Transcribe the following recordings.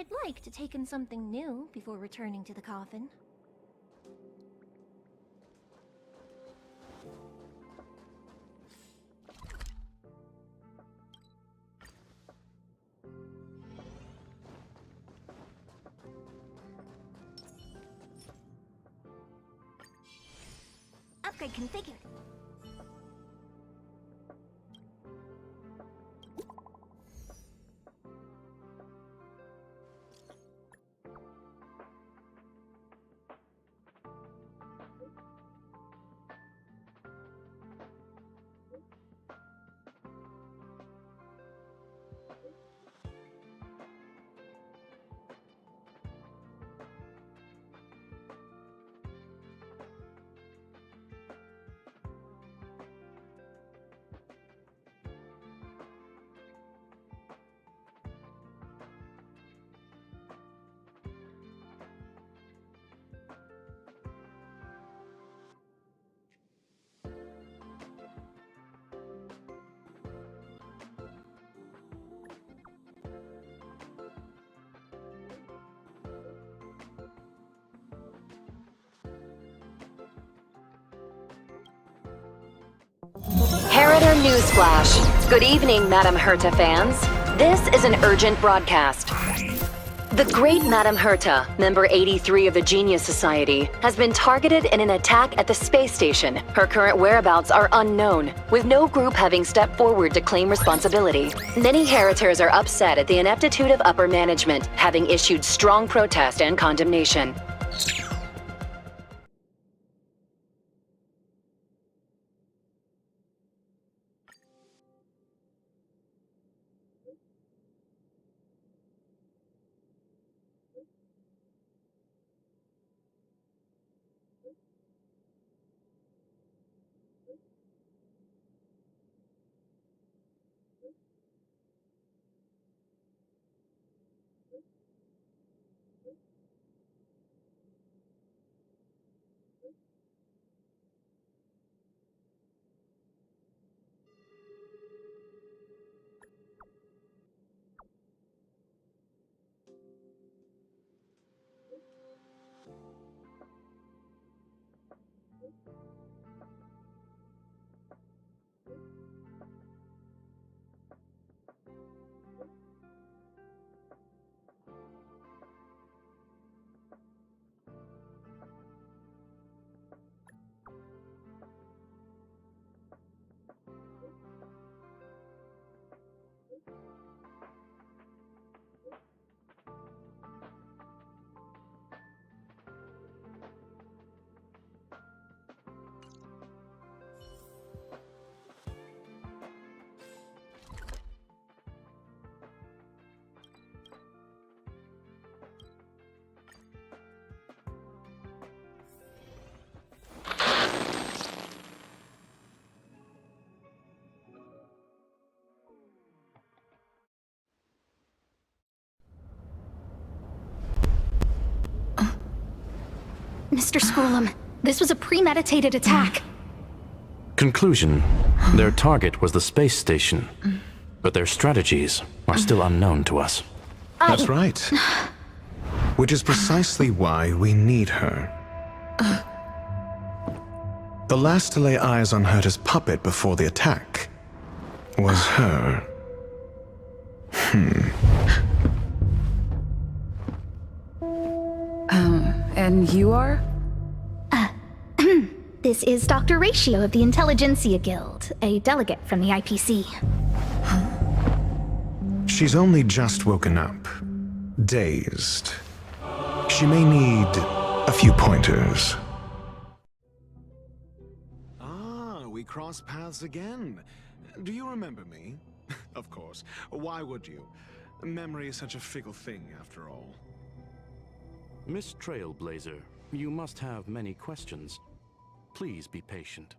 I'd like to take in something new before returning to the coffin. Upgrade configured. Heritor Newsflash. Good evening, Madame Herta fans. This is an urgent broadcast. The great Madame Herta, member 83 of the Genius Society, has been targeted in an attack at the space station. Her current whereabouts are unknown, with no group having stepped forward to claim responsibility. Many Heritors are upset at the ineptitude of upper management, having issued strong protest and condemnation. Mr. Scrollum, this was a premeditated attack. Conclusion: their target was the space station, but their strategies are still unknown to us. That's right. Which is precisely why we need her. The last to lay eyes on Herta's puppet before the attack was her. And you are? This is Dr. Ratio of the Intelligentsia Guild, a delegate from the IPC. She's only just woken up, dazed. She may need a few pointers. Ah, we crossed paths again. Do you remember me? Of course. Why would you? Memory is such a fickle thing, after all. Miss Trailblazer, you must have many questions. Please be patient.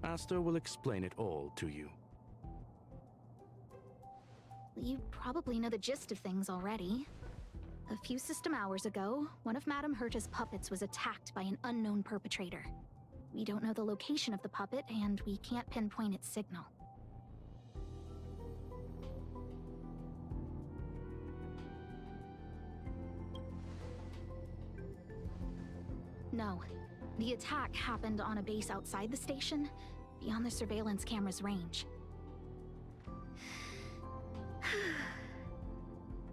Aster will explain it all to you. You probably know the gist of things already. A few system hours ago, one of Madame Herta's puppets was attacked by an unknown perpetrator. We don't know the location of the puppet, and we can't pinpoint its signal. No. The attack happened on a base outside the station, beyond the surveillance camera's range.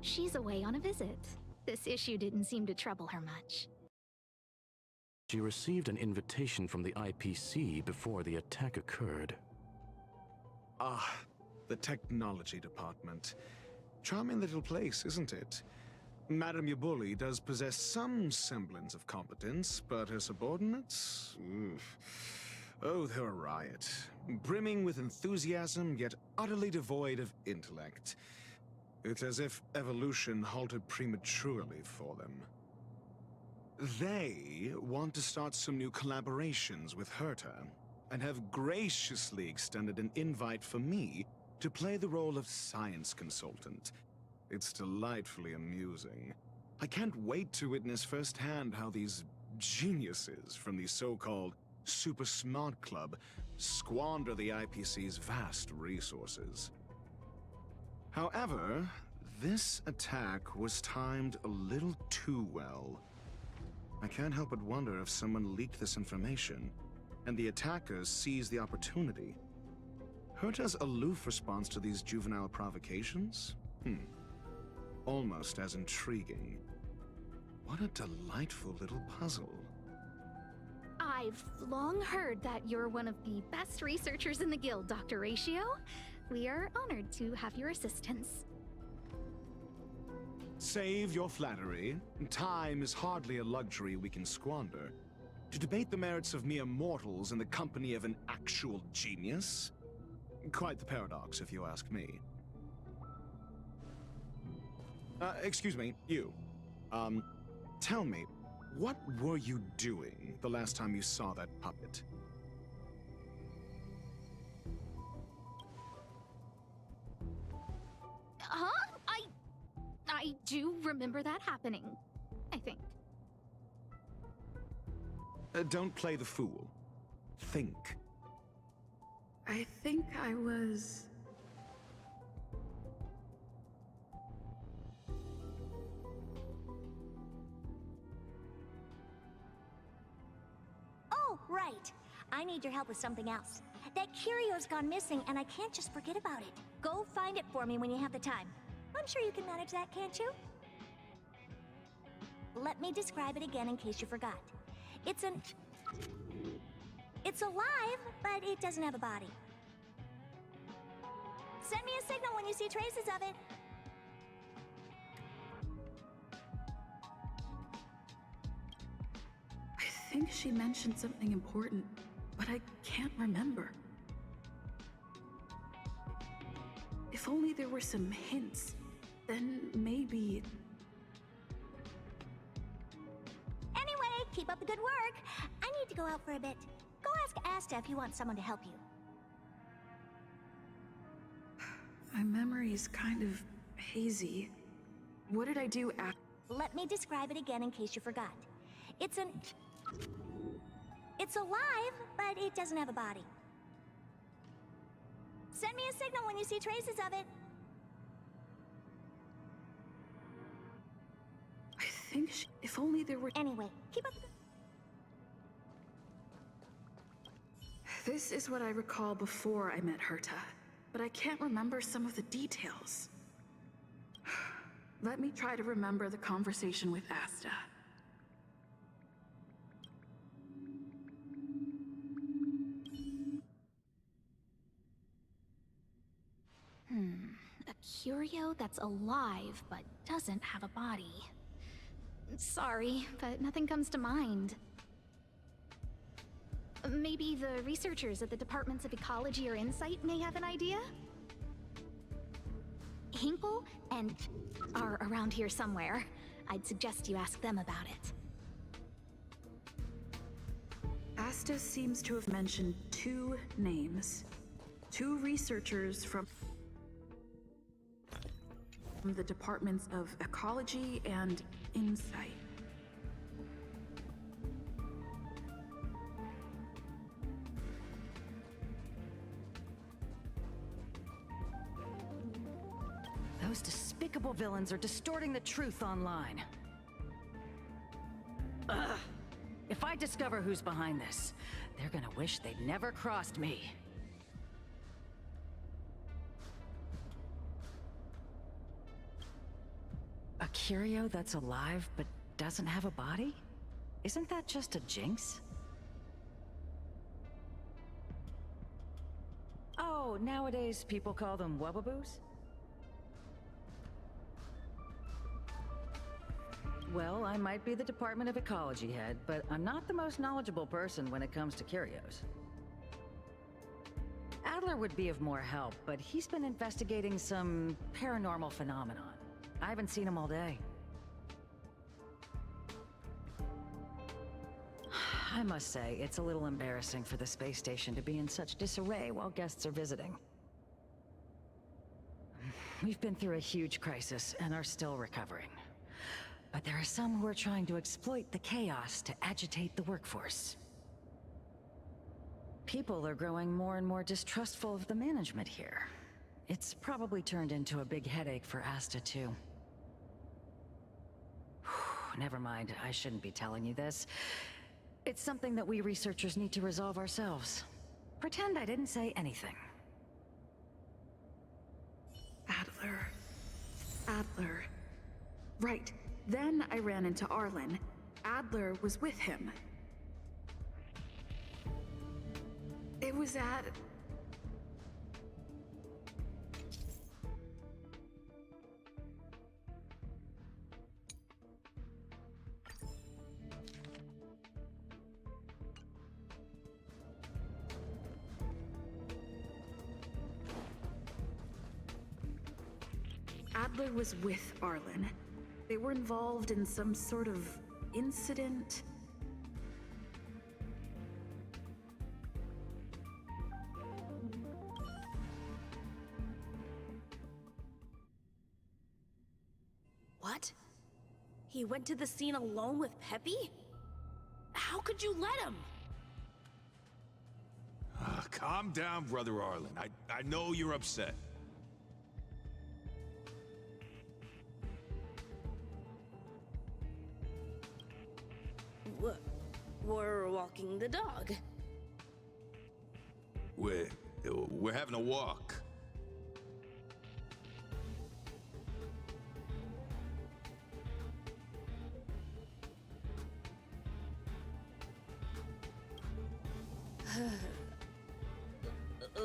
She's away on a visit. This issue didn't seem to trouble her much. She received an invitation from the IPC before the attack occurred. Ah, the technology department. Charming little place, isn't it? Madame Yabuli does possess some semblance of competence, but her subordinates? Oof. Oh, they're a riot. Brimming with enthusiasm, yet utterly devoid of intellect. It's as if evolution halted prematurely for them. They want to start some new collaborations with Herta, and have graciously extended an invite for me to play the role of science consultant. It's delightfully amusing. I can't wait to witness firsthand how these geniuses from the so-called Super Smart Club squander the IPC's vast resources. However, this attack was timed a little too well. I can't help but wonder if someone leaked this information, and the attackers seized the opportunity. Herta's aloof response to these juvenile provocations? Almost as intriguing. What a delightful little puzzle. I've long heard that you're one of the best researchers in the guild, Dr. Ratio. We are honored to have your assistance. Save your flattery. Time is hardly a luxury we can squander. To debate the merits of mere mortals in the company of an actual genius? Quite the paradox, if you ask me. Excuse me, you. Tell me, what were you doing the last time you saw that puppet? Huh? I do remember that happening, I think. Don't play the fool. Think. I think I was... Oh, right. I need your help with something else. That curio's gone missing, and I can't just forget about it. Go find it for me when you have the time. I'm sure you can manage that, can't you? Let me describe it again in case you forgot. It's alive, but it doesn't have a body. Send me a signal when you see traces of it. I think she mentioned something important, but I can't remember. If only there were some hints, then maybe... Anyway, keep up the good work. I need to go out for a bit. Go ask Asta if you want someone to help you. My memory's kind of hazy. What did I do after? Let me describe it again in case you forgot. It's alive, but it doesn't have a body. Send me a signal when you see traces of it. I think if only there were... Anyway, keep up. This is what I recall before I met Herta, but I can't remember some of the details. Let me try to remember the conversation with Asta. A curio that's alive but doesn't have a body. Sorry, but nothing comes to mind. Maybe the researchers at the Departments of Ecology or Insight may have an idea? Hinkle and are around here somewhere. I'd suggest you ask them about it. Asta seems to have mentioned two names. Two researchers from the Departments of Ecology and Insight. Those despicable villains are distorting the truth online. Ugh. If I discover who's behind this, they're gonna wish they'd never crossed me. A curio that's alive but doesn't have a body? Isn't that just a jinx? Oh, nowadays people call them wubbaboos? Well, I might be the Department of Ecology head, but I'm not the most knowledgeable person when it comes to curios. Adler would be of more help, but he's been investigating some paranormal phenomenon. I haven't seen him all day. I must say, it's a little embarrassing for the space station to be in such disarray while guests are visiting. We've been through a huge crisis and are still recovering. But there are some who are trying to exploit the chaos to agitate the workforce. People are growing more and more distrustful of the management here. It's probably turned into a big headache for Asta, too. Never mind, I shouldn't be telling you this. It's something that we researchers need to resolve ourselves. Pretend I didn't say anything. Adler. Right. Then I ran into Arlen. Adler was with him. It was at... Adler was with Arlen. They were involved in some sort of incident. What? He went to the scene alone with Peppy? How could you let him? Calm down, Brother Arlen. I know you're upset. We're walking the dog. We're having a walk.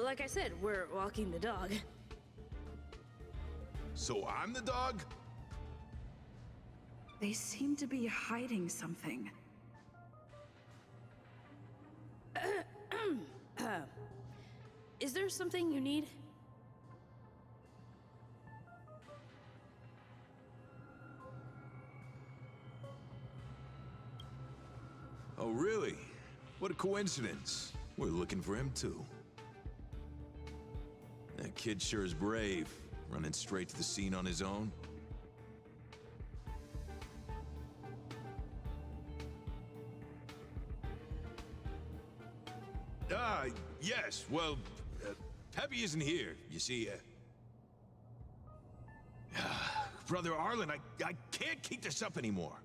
Like I said, we're walking the dog. So I'm the dog? They seem to be hiding something. Is there something you need? Oh, really? What a coincidence. We're looking for him, too. That kid sure is brave, running straight to the scene on his own. Yes, well, Peppy isn't here, you see. Brother Arlen, I can't keep this up anymore.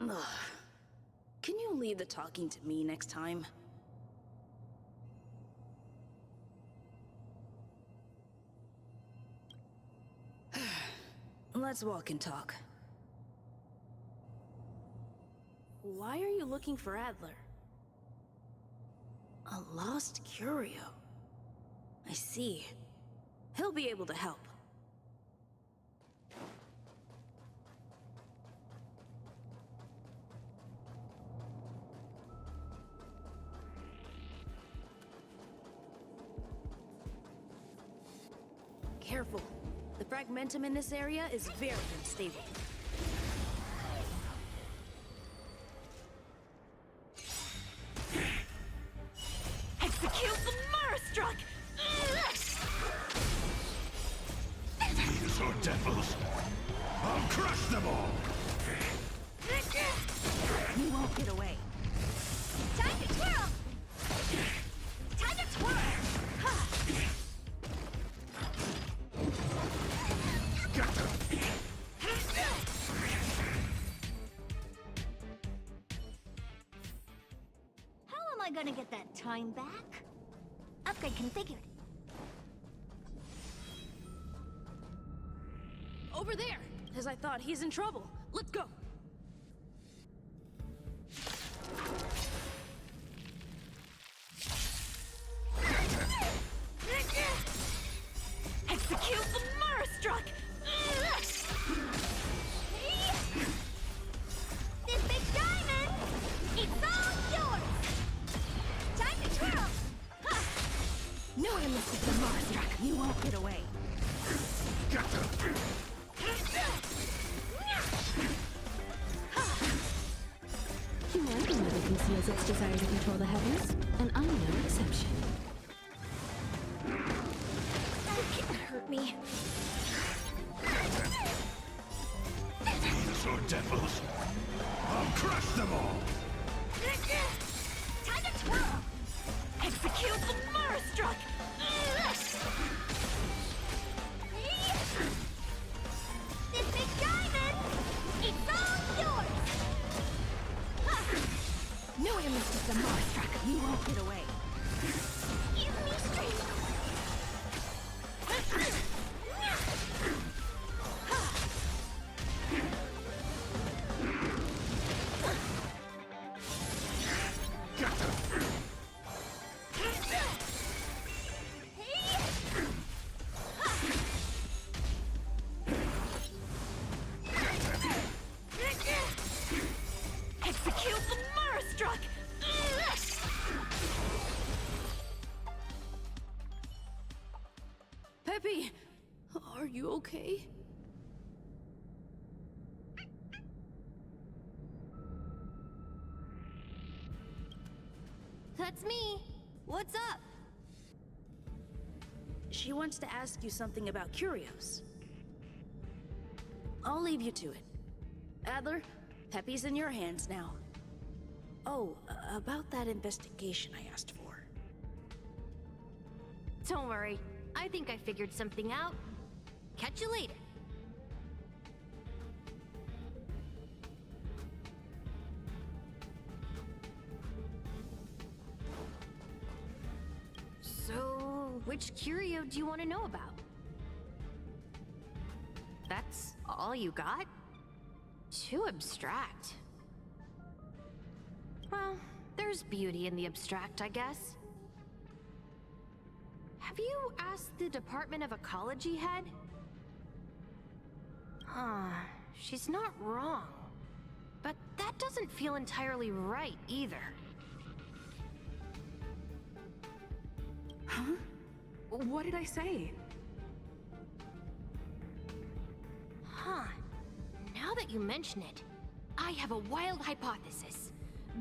Can you leave the talking to me next time? Let's walk and talk. Why are you looking for Adler? A lost curio. I see. He'll be able to help. Careful. The fragmentum in this area is very unstable. Execute the Murderstruck! These are devils. I'll crush them all. You won't get away. Time to twirl! Time to twirl! gonna get that time back. Upgrade configured. Over there! As I thought, he's in trouble. Let's go! Execute the Murderstruck! This big diamond! It's all yours! Time to twirl! Ha! No one misses the Murderstruck. You won't get away. You like another conceals its desire to control the heavens, and I'm no exception. You can't hurt me. Dinosaur devils! I'll crush them all! Time to twirl! Execute the Murderstruck! This big diamond! It's all yours! No one misses the Murderstruck. You won't get away. Give me strength! Execute the Murderstruck! Peppy! Are you okay? That's me. What's up? She wants to ask you something about curios. I'll leave you to it. Adler, Peppy's in your hands now. Oh, about that investigation I asked for. Don't worry. I think I figured something out. Catch you later. So, which curio do you want to know about? That's all you got? Too abstract. Well, there's beauty in the abstract, I guess. Have you asked the Department of Ecology head? She's not wrong. But that doesn't feel entirely right either. Huh? What did I say? Now that you mention it, I have a wild hypothesis,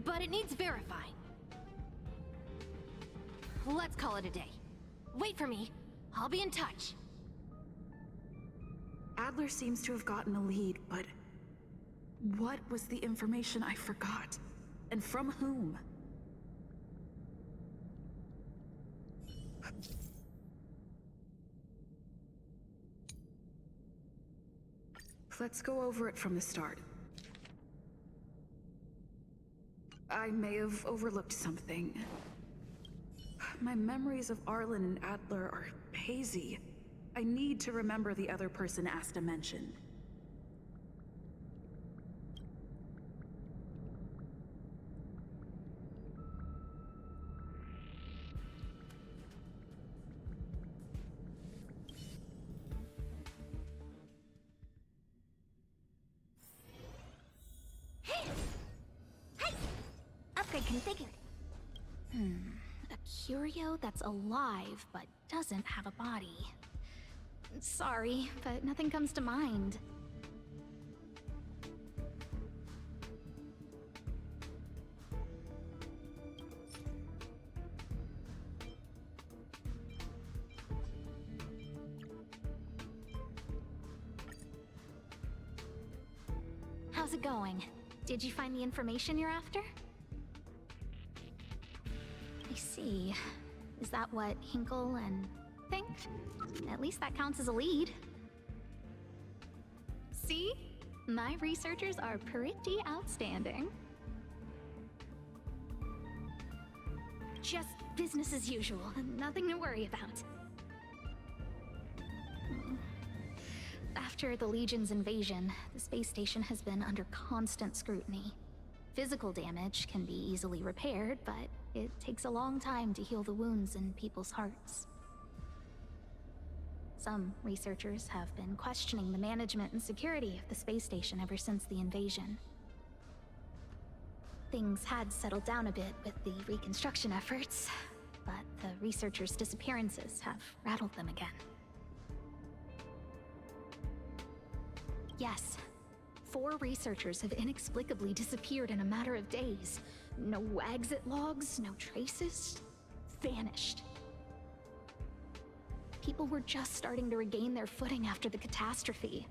but it needs verifying. Let's call it a day. Wait for me. I'll be in touch. Adler seems to have gotten a lead, but what was the information I forgot? And from whom? Let's go over it from the start. I may have overlooked something. My memories of Arlen and Adler are hazy. I need to remember the other person Asta mentioned. Upgrade configured. A curio that's alive but doesn't have a body. Sorry, but nothing comes to mind. How's it going? Did you find the information you're after? I see. Is that what Hinkle and think? At least that counts as a lead. See? My researchers are pretty outstanding. Just business as usual. Nothing to worry about. After the Legion's invasion, the space station has been under constant scrutiny. Physical damage can be easily repaired, but it takes a long time to heal the wounds in people's hearts. Some researchers have been questioning the management and security of the space station ever since the invasion. Things had settled down a bit with the reconstruction efforts, but the researchers' disappearances have rattled them again. Yes, 4 researchers have inexplicably disappeared in a matter of days. No exit logs, no traces. Vanished. People were just starting to regain their footing after the catastrophe.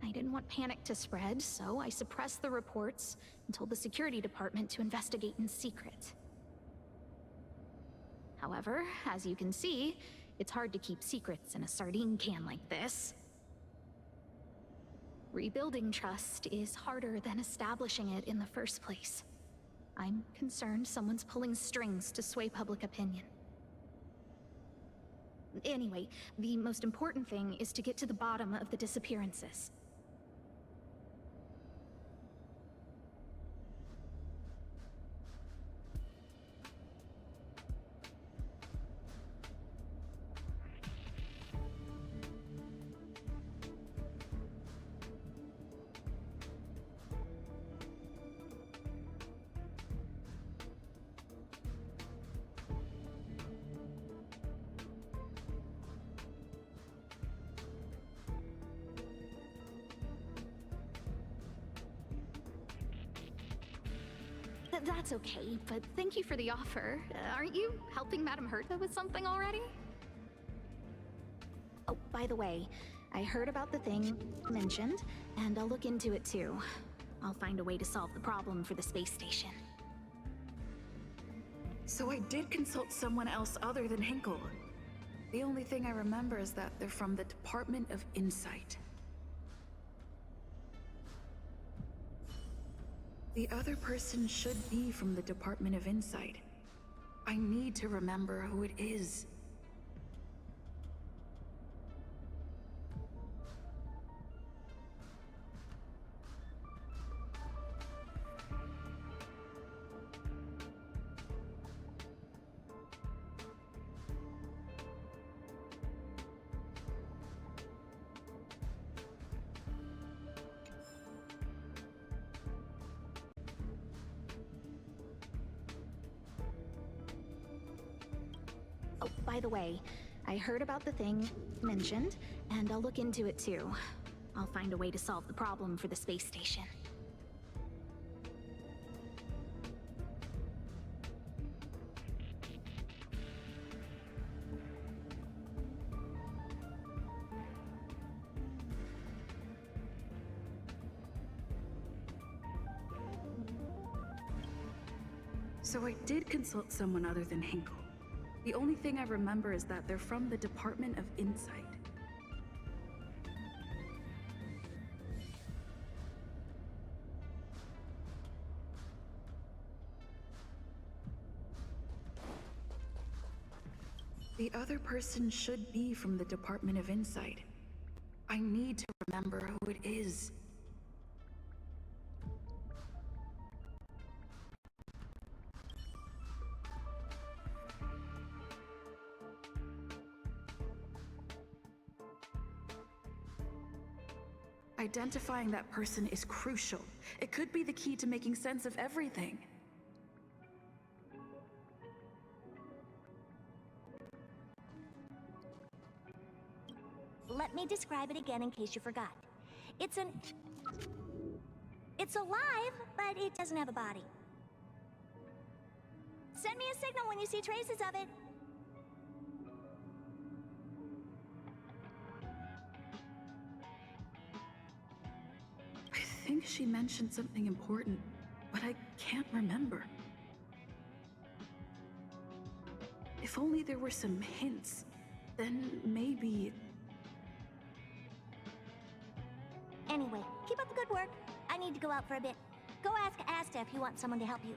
I didn't want panic to spread, so I suppressed the reports and told the security department to investigate in secret. However, as you can see, it's hard to keep secrets in a sardine can like this. Rebuilding trust is harder than establishing it in the first place. I'm concerned someone's pulling strings to sway public opinion. Anyway, the most important thing is to get to the bottom of the disappearances. That's okay, but thank you for the offer. Aren't you helping Madame Herta with something already? Oh, by the way, I heard about the thing mentioned, and I'll look into it too. I'll find a way to solve the problem for the space station. So I did consult someone else other than Hinkle. The only thing I remember is that they're from the Department of Insight. The other person should be from the Department of Insight. I need to remember who it is. By the way, I heard about the thing mentioned, and I'll look into it too. I'll find a way to solve the problem for the space station. So I did consult someone other than Hinkle. The only thing I remember is that they're from the Department of Insight. The other person should be from the Department of Insight. I need to remember who it is. Identifying that person is crucial. It could be the key to making sense of everything. Let me describe it again in case you forgot. It's alive, but it doesn't have a body. Send me a signal when you see traces of it. I think she mentioned something important, but I can't remember. If only there were some hints, then maybe... Anyway, keep up the good work. I need to go out for a bit. Go ask Asta if you want someone to help you.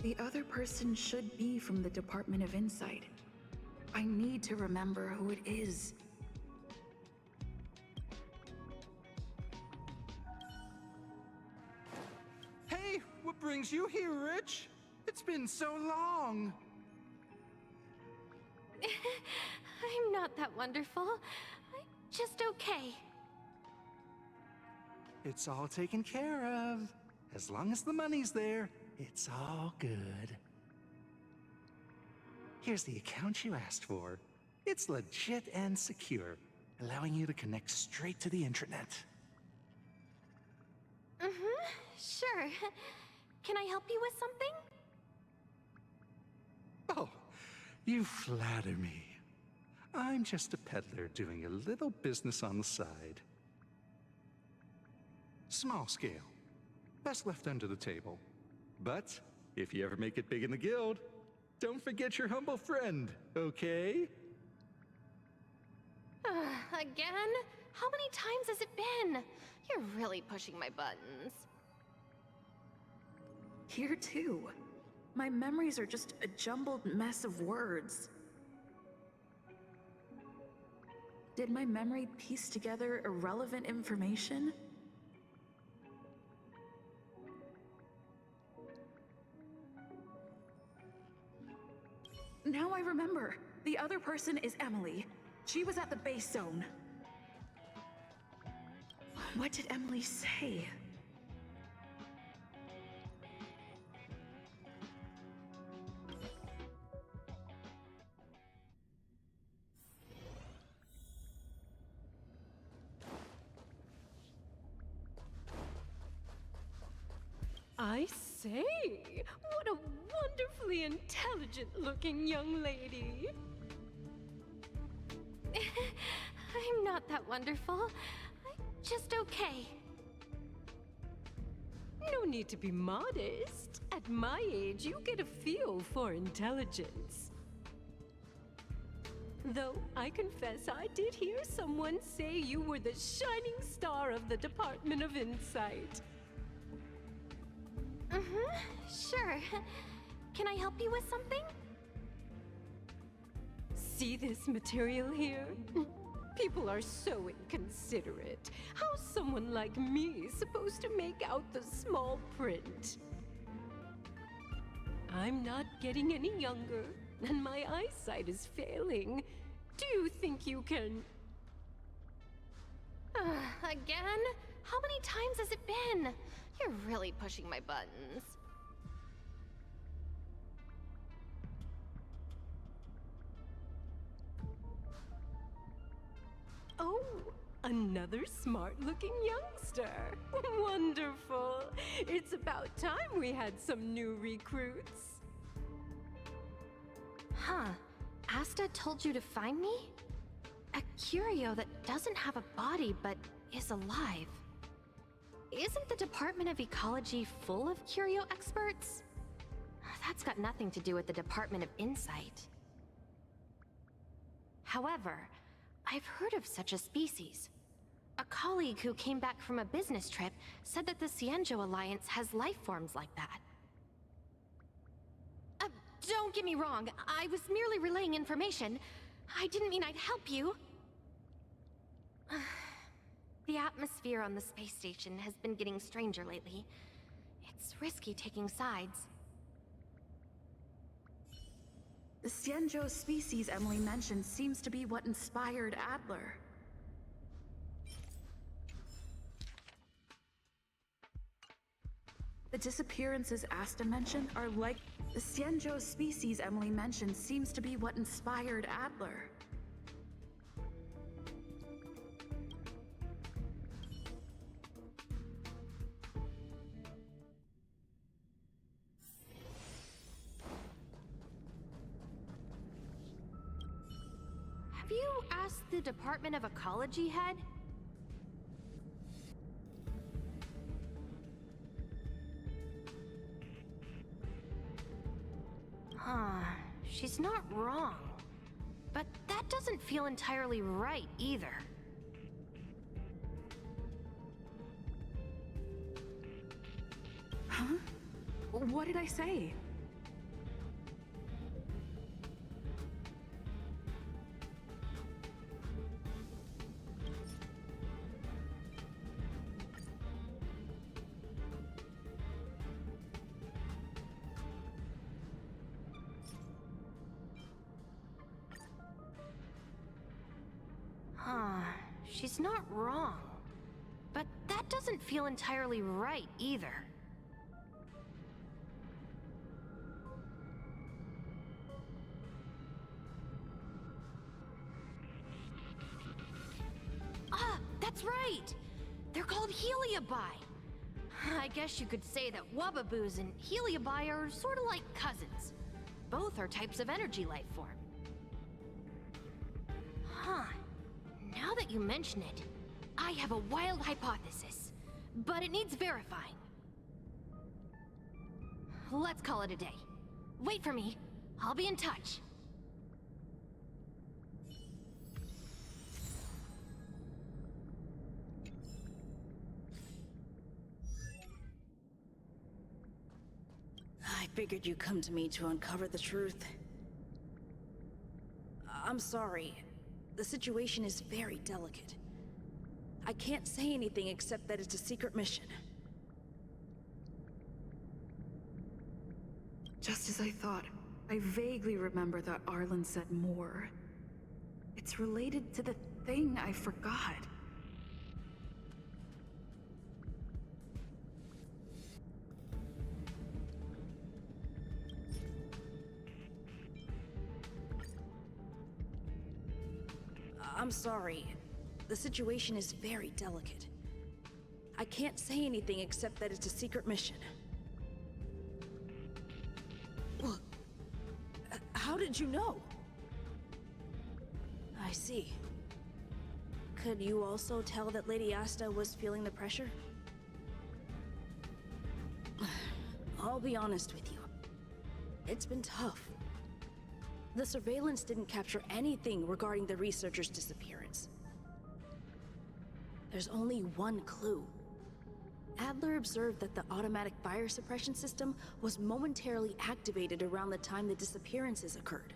The other person should be from the Department of Insight. I need to remember who it is. Hey, what brings you here, Rich? It's been so long. I'm not that wonderful. I'm just okay. It's all taken care of. As long as the money's there, it's all good. Here's the account you asked for. It's legit and secure, allowing you to connect straight to the intranet. Sure. Can I help you with something? Oh, you flatter me. I'm just a peddler doing a little business on the side. Small scale. Best left under the table. But if you ever make it big in the guild, don't forget your humble friend, okay? Again? How many times has it been? You're really pushing my buttons. Here too. My memories are just a jumbled mess of words. Did my memory piece together irrelevant information? Now I remember. The other person is Emily. She was at the base zone. What did Emily say? I say, what a wonderfully intelligent-looking young lady. I'm not that wonderful. I'm just okay. No need to be modest. At my age, you get a feel for intelligence. Though I confess I did hear someone say you were the shining star of the Department of Insight. Sure. Can I help you with something? See this material here? People are so inconsiderate. How's someone like me supposed to make out the small print? I'm not getting any younger, and my eyesight is failing. Do you think you can... Again? How many times has it been? You're really pushing my buttons. Oh, another smart-looking youngster. Wonderful. It's about time we had some new recruits. Huh. Asta told you to find me? A curio that doesn't have a body but is alive. Isn't the Department of Ecology full of curio experts? That's got nothing to do with the Department of Insight. However, I've heard of such a species. A colleague who came back from a business trip said that the Cienjo Alliance has life forms like that. Don't get me wrong, I was merely relaying information. I didn't mean I'd help you. The atmosphere on the space station has been getting stranger lately. It's risky taking sides. The Cienjo species Emily mentioned seems to be what inspired Adler. The disappearances Asta mentioned are like... The Cienjo species Emily mentioned seems to be what inspired Adler. Have you asked the Department of Ecology head? She's not wrong. But that doesn't feel entirely right either. Huh? What did I say? she's not wrong. But that doesn't feel entirely right either. Ah, that's right! They're called Heliobi. I guess you could say that Wubbaboos and Heliobi are sort of like cousins. Both are types of energy life form. Huh. Now that you mention it, I have a wild hypothesis, but it needs verifying. Let's call it a day. Wait for me. I'll be in touch. I figured you'd come to me to uncover the truth. I'm sorry. The situation is very delicate. I can't say anything except that it's a secret mission. Just as I thought, I vaguely remember that Arlen said more. It's related to the thing I forgot. I'm sorry. The situation is very delicate. I can't say anything except that it's a secret mission. Well, how did you know? I see. Could you also tell that Lady Asta was feeling the pressure? I'll be honest with you. It's been tough. The surveillance didn't capture anything regarding the researcher's disappearance. There's only one clue. Adler observed that the automatic fire suppression system was momentarily activated around the time the disappearances occurred.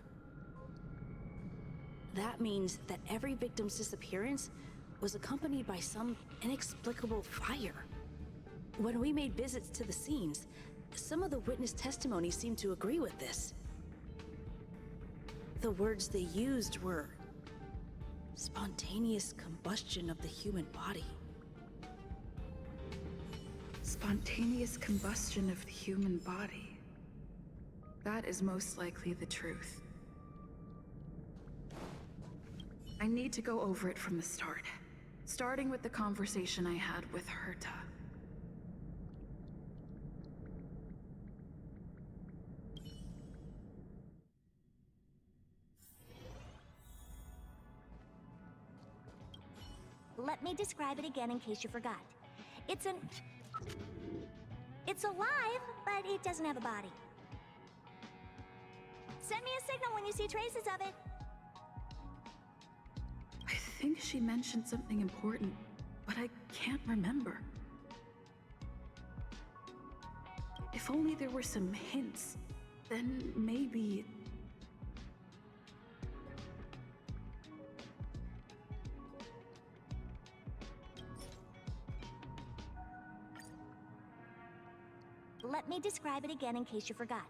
That means that every victim's disappearance was accompanied by some inexplicable fire. When we made visits to the scenes, some of the witness testimony seemed to agree with this. The words they used were spontaneous combustion of the human body. Spontaneous combustion of the human body. That is most likely the truth. I need to go over it from the start, starting with the conversation I had with Herta. Let me describe it again in case you forgot. It's alive, but it doesn't have a body. Send me a signal when you see traces of it. I think she mentioned something important, but I can't remember. If only there were some hints, then maybe... Let me describe it again in case you forgot.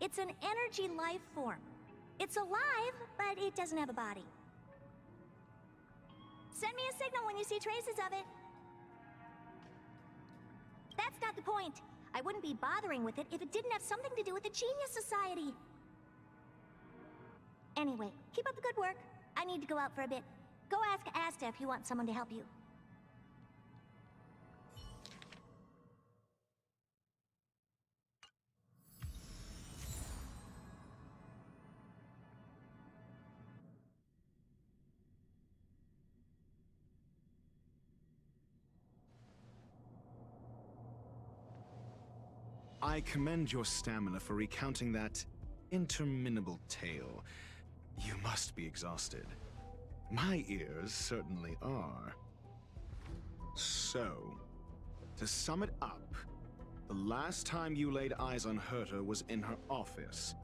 It's an energy life form. It's alive, but it doesn't have a body. Send me a signal when you see traces of it. That's not the point. I wouldn't be bothering with it if it didn't have something to do with the Genius Society. Anyway, keep up the good work. I need to go out for a bit. Go ask Asta if you want someone to help you. I commend your stamina for recounting that interminable tale. You must be exhausted. My ears certainly are. So, to sum it up, the last time you laid eyes on Herta was in her office.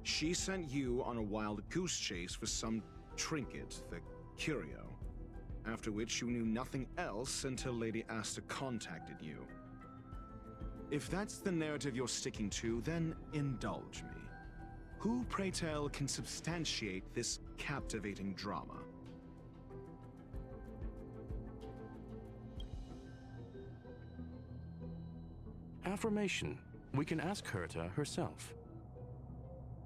She sent you on a wild goose chase for some trinket, the curio. After which you knew nothing else until Lady Asta contacted you. If that's the narrative you're sticking to, then indulge me. Who, pray tell, can substantiate this captivating drama? Affirmation. We can ask Herta herself.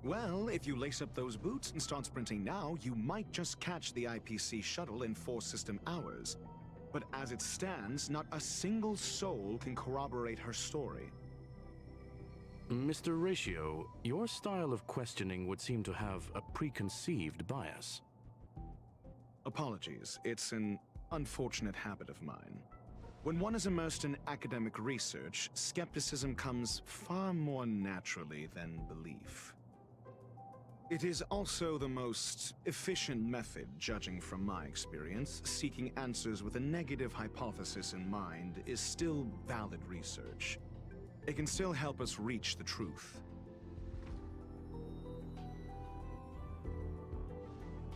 Well, if you lace up those boots and start sprinting now, you might just catch the IPC shuttle in 4 system hours. But as it stands, not a single soul can corroborate her story. Mr. Ratio, your style of questioning would seem to have a preconceived bias. Apologies, it's an unfortunate habit of mine. When one is immersed in academic research, skepticism comes far more naturally than belief. It is also the most efficient method, judging from my experience. Seeking answers with a negative hypothesis in mind is still valid research. It can still help us reach the truth.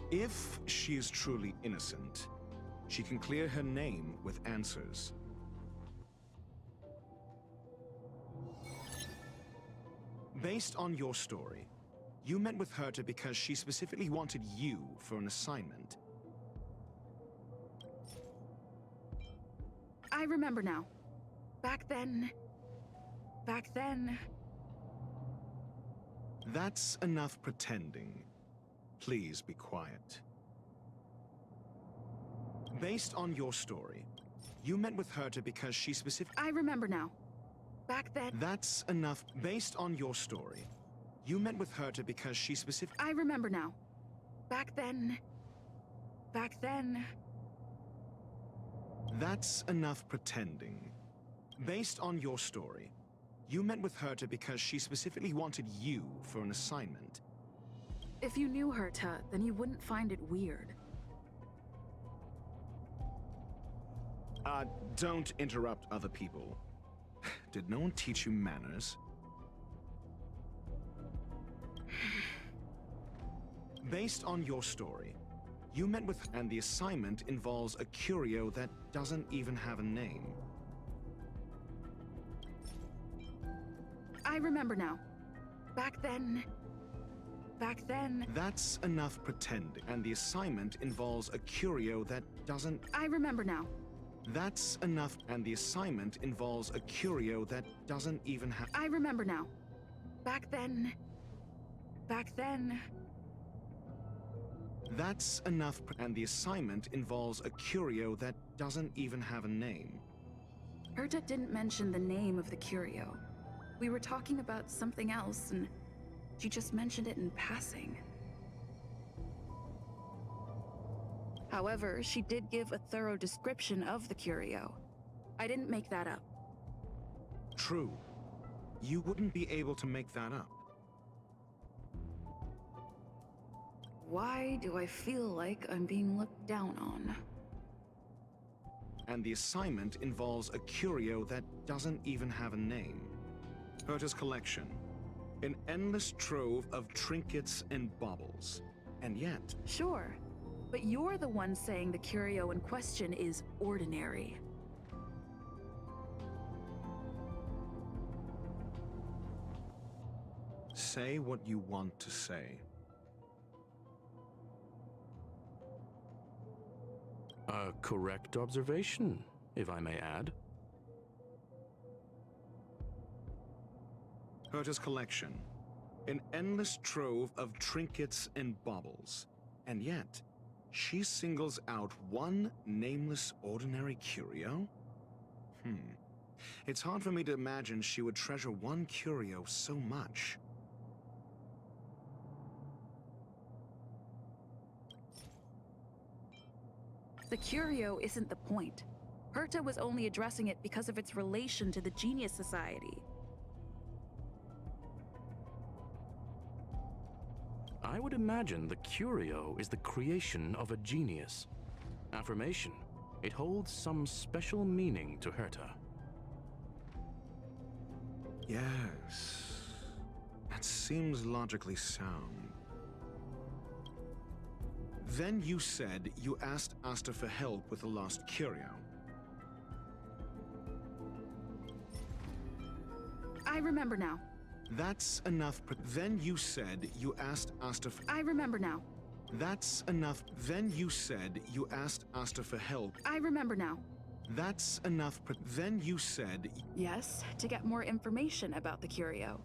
If she is truly innocent, she can clear her name with answers. Based on your story, you met with Herta because she specifically wanted you for an assignment. I remember now. Back then... That's enough pretending. Please be quiet. Based on your story, you met with Herta because she specifically... I remember now. Back then... That's enough. Based on your story, you met with Herta because she specifically... I remember now. Back then... That's enough pretending. Based on your story, you met with Herta because she specifically wanted you for an assignment. If you knew Herta, then you wouldn't find it weird. Don't interrupt other people. Did no one teach you manners? Based on your story, you met with... And the assignment involves a curio that doesn't even have a name. I remember now. Back then... That's enough pretending. And the assignment involves a curio that doesn't... I remember now. That's enough. And the assignment involves a curio that doesn't even have... I remember now. Back then... That's enough. And the assignment involves a curio that doesn't even have a name. Herta didn't mention the name of the curio. We were talking about something else, and she just mentioned it in passing. However, she did give a thorough description of the curio. I didn't make that up. True. You wouldn't be able to make that up. Why do I feel like I'm being looked down on? And the assignment involves a curio that doesn't even have a name. Herta's collection. An endless trove of trinkets and baubles. And yet... Sure, but you're the one saying the curio in question is ordinary. Say what you want to say. A correct observation, if I may add. Herta's collection. An endless trove of trinkets and baubles. And yet, she singles out one nameless ordinary curio? It's hard for me to imagine she would treasure one curio so much. The curio isn't the point. Herta was only addressing it because of its relation to the Genius Society. I would imagine the curio is the creation of a genius. Affirmation. It holds some special meaning to Herta. Yes. That seems logically sound. Then you said you asked Asta for help with the lost curio. I remember now. That's enough. Then you said you asked Asta for... I remember now. That's enough. Then you said you asked Asta for help. I remember now. That's enough. Then you said... Yes, to get more information about the curio.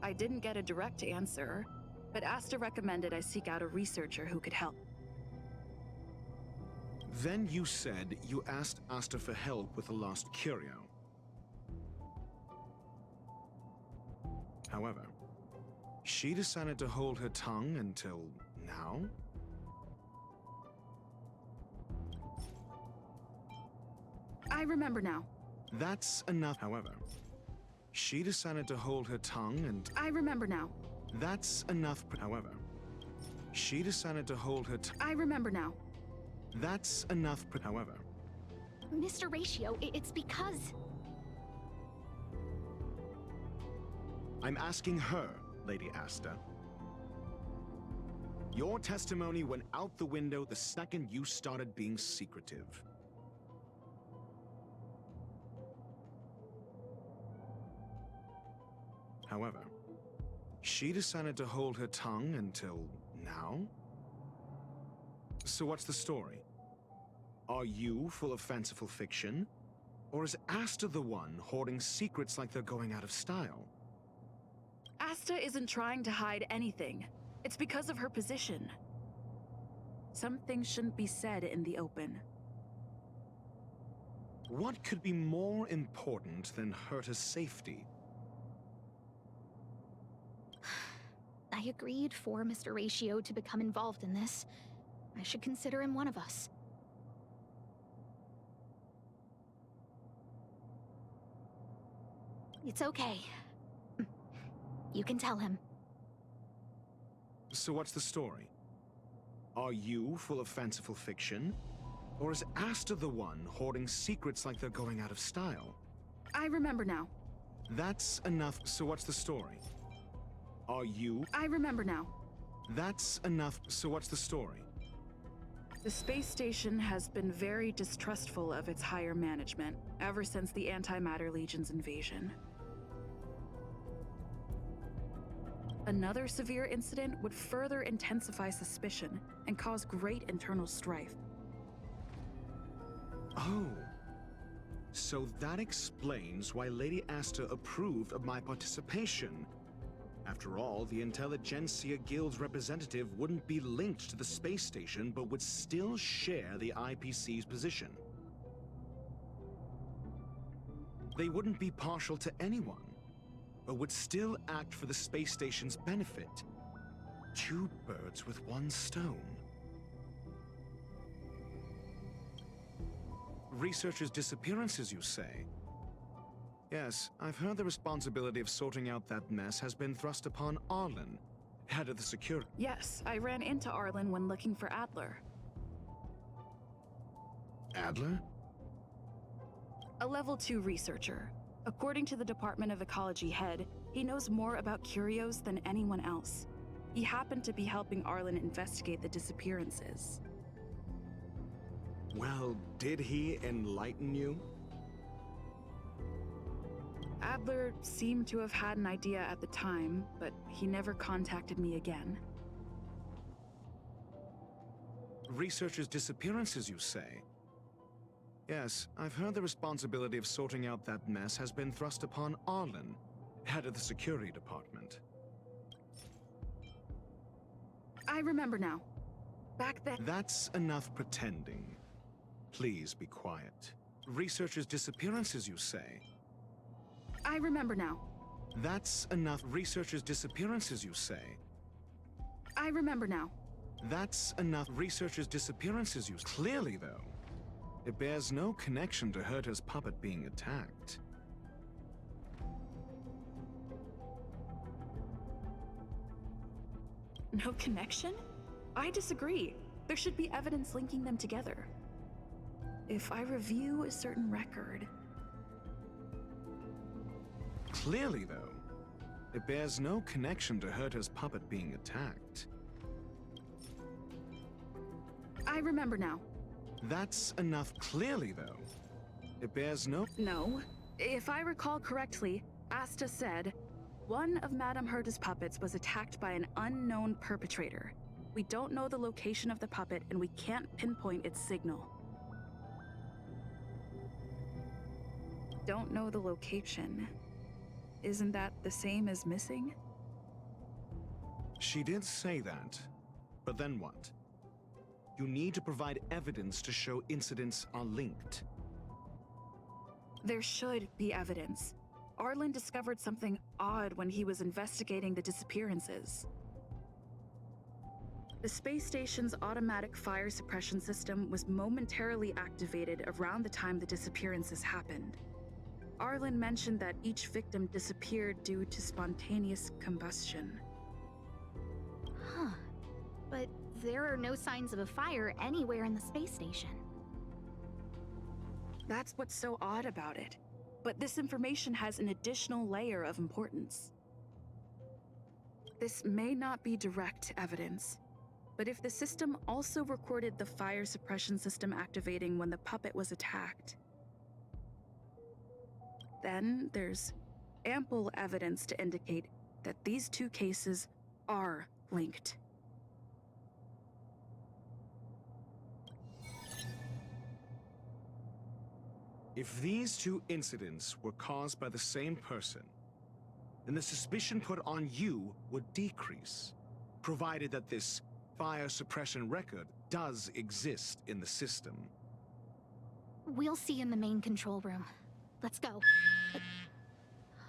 I didn't get a direct answer, but Asta recommended I seek out a researcher who could help. Then you said you asked Asta for help with the lost curio. However, she decided to hold her tongue until now? I remember now. That's enough. However, she decided to hold her tongue and... I remember now. That's enough. However, she decided to hold her tongue. I remember now. That's enough. However, Mr. Ratio, it's because... I'm asking her, Lady Asta. Your testimony went out the window the second you started being secretive. However, she decided to hold her tongue until now? So what's the story? Are you full of fanciful fiction? Or is Asta the one hoarding secrets like they're going out of style? Asta isn't trying to hide anything. It's because of her position. Some things shouldn't be said in the open. What could be more important than Herta's safety? I agreed for Mr. Ratio to become involved in this. I should consider him one of us. It's okay. You can tell him. So what's the story? Are you full of fanciful fiction? Or is Asta the one hoarding secrets like they're going out of style? I remember now. That's enough. So what's the story? Are you... I remember now. That's enough. So what's the story? The space station has been very distrustful of its higher management ever since the Antimatter Legion's invasion. Another severe incident would further intensify suspicion and cause great internal strife. Oh. So that explains why Lady Asta approved of my participation. After all, the Intelligentsia Guild's representative wouldn't be linked to the space station, but would still share the IPC's position. They wouldn't be partial to anyone, but would still act for the space station's benefit. Two birds with one stone. Researchers' disappearances, you say? Yes, I've heard the responsibility of sorting out that mess has been thrust upon Arlen, head of the security. Yes, I ran into Arlen when looking for Adler. Adler? A level 2 researcher. According to the Department of Ecology head, he knows more about curios than anyone else. He happened to be helping Arlen investigate the disappearances. Well, did he enlighten you? Adler seemed to have had an idea at the time, but he never contacted me again. Researchers' disappearances, you say? Yes, I've heard the responsibility of sorting out that mess has been thrust upon Arlen, head of the security department. I remember now. Back then... That's enough pretending. Please be quiet. Researchers' disappearances, you say? I remember now. That's enough. Researchers' disappearances, you say? I remember now. That's enough. Researchers' disappearances, you... Clearly, though, it bears no connection to Herta's puppet being attacked. No connection? I disagree. There should be evidence linking them together. If I review a certain record... Clearly, though, it bears no connection to Herta's puppet being attacked. I remember now. That's enough. Clearly, though, it bears no... No. If I recall correctly, Asta said, one of Madame Herta's puppets was attacked by an unknown perpetrator. We don't know the location of the puppet, and we can't pinpoint its signal. Don't know the location. Isn't that the same as missing? She did say that, but then what? You need to provide evidence to show incidents are linked. There should be evidence. Arlen discovered something odd when he was investigating the disappearances. The space station's automatic fire suppression system was momentarily activated around the time the disappearances happened. Arlen mentioned that each victim disappeared due to spontaneous combustion. Huh. But there are no signs of a fire anywhere in the space station. That's what's so odd about it. But this information has an additional layer of importance. This may not be direct evidence, but if the system also recorded the fire suppression system activating when the puppet was attacked, then there's ample evidence to indicate that these two cases are linked. If these two incidents were caused by the same person, then the suspicion put on you would decrease, provided that this fire suppression record does exist in the system. We'll see in the main control room. Let's go.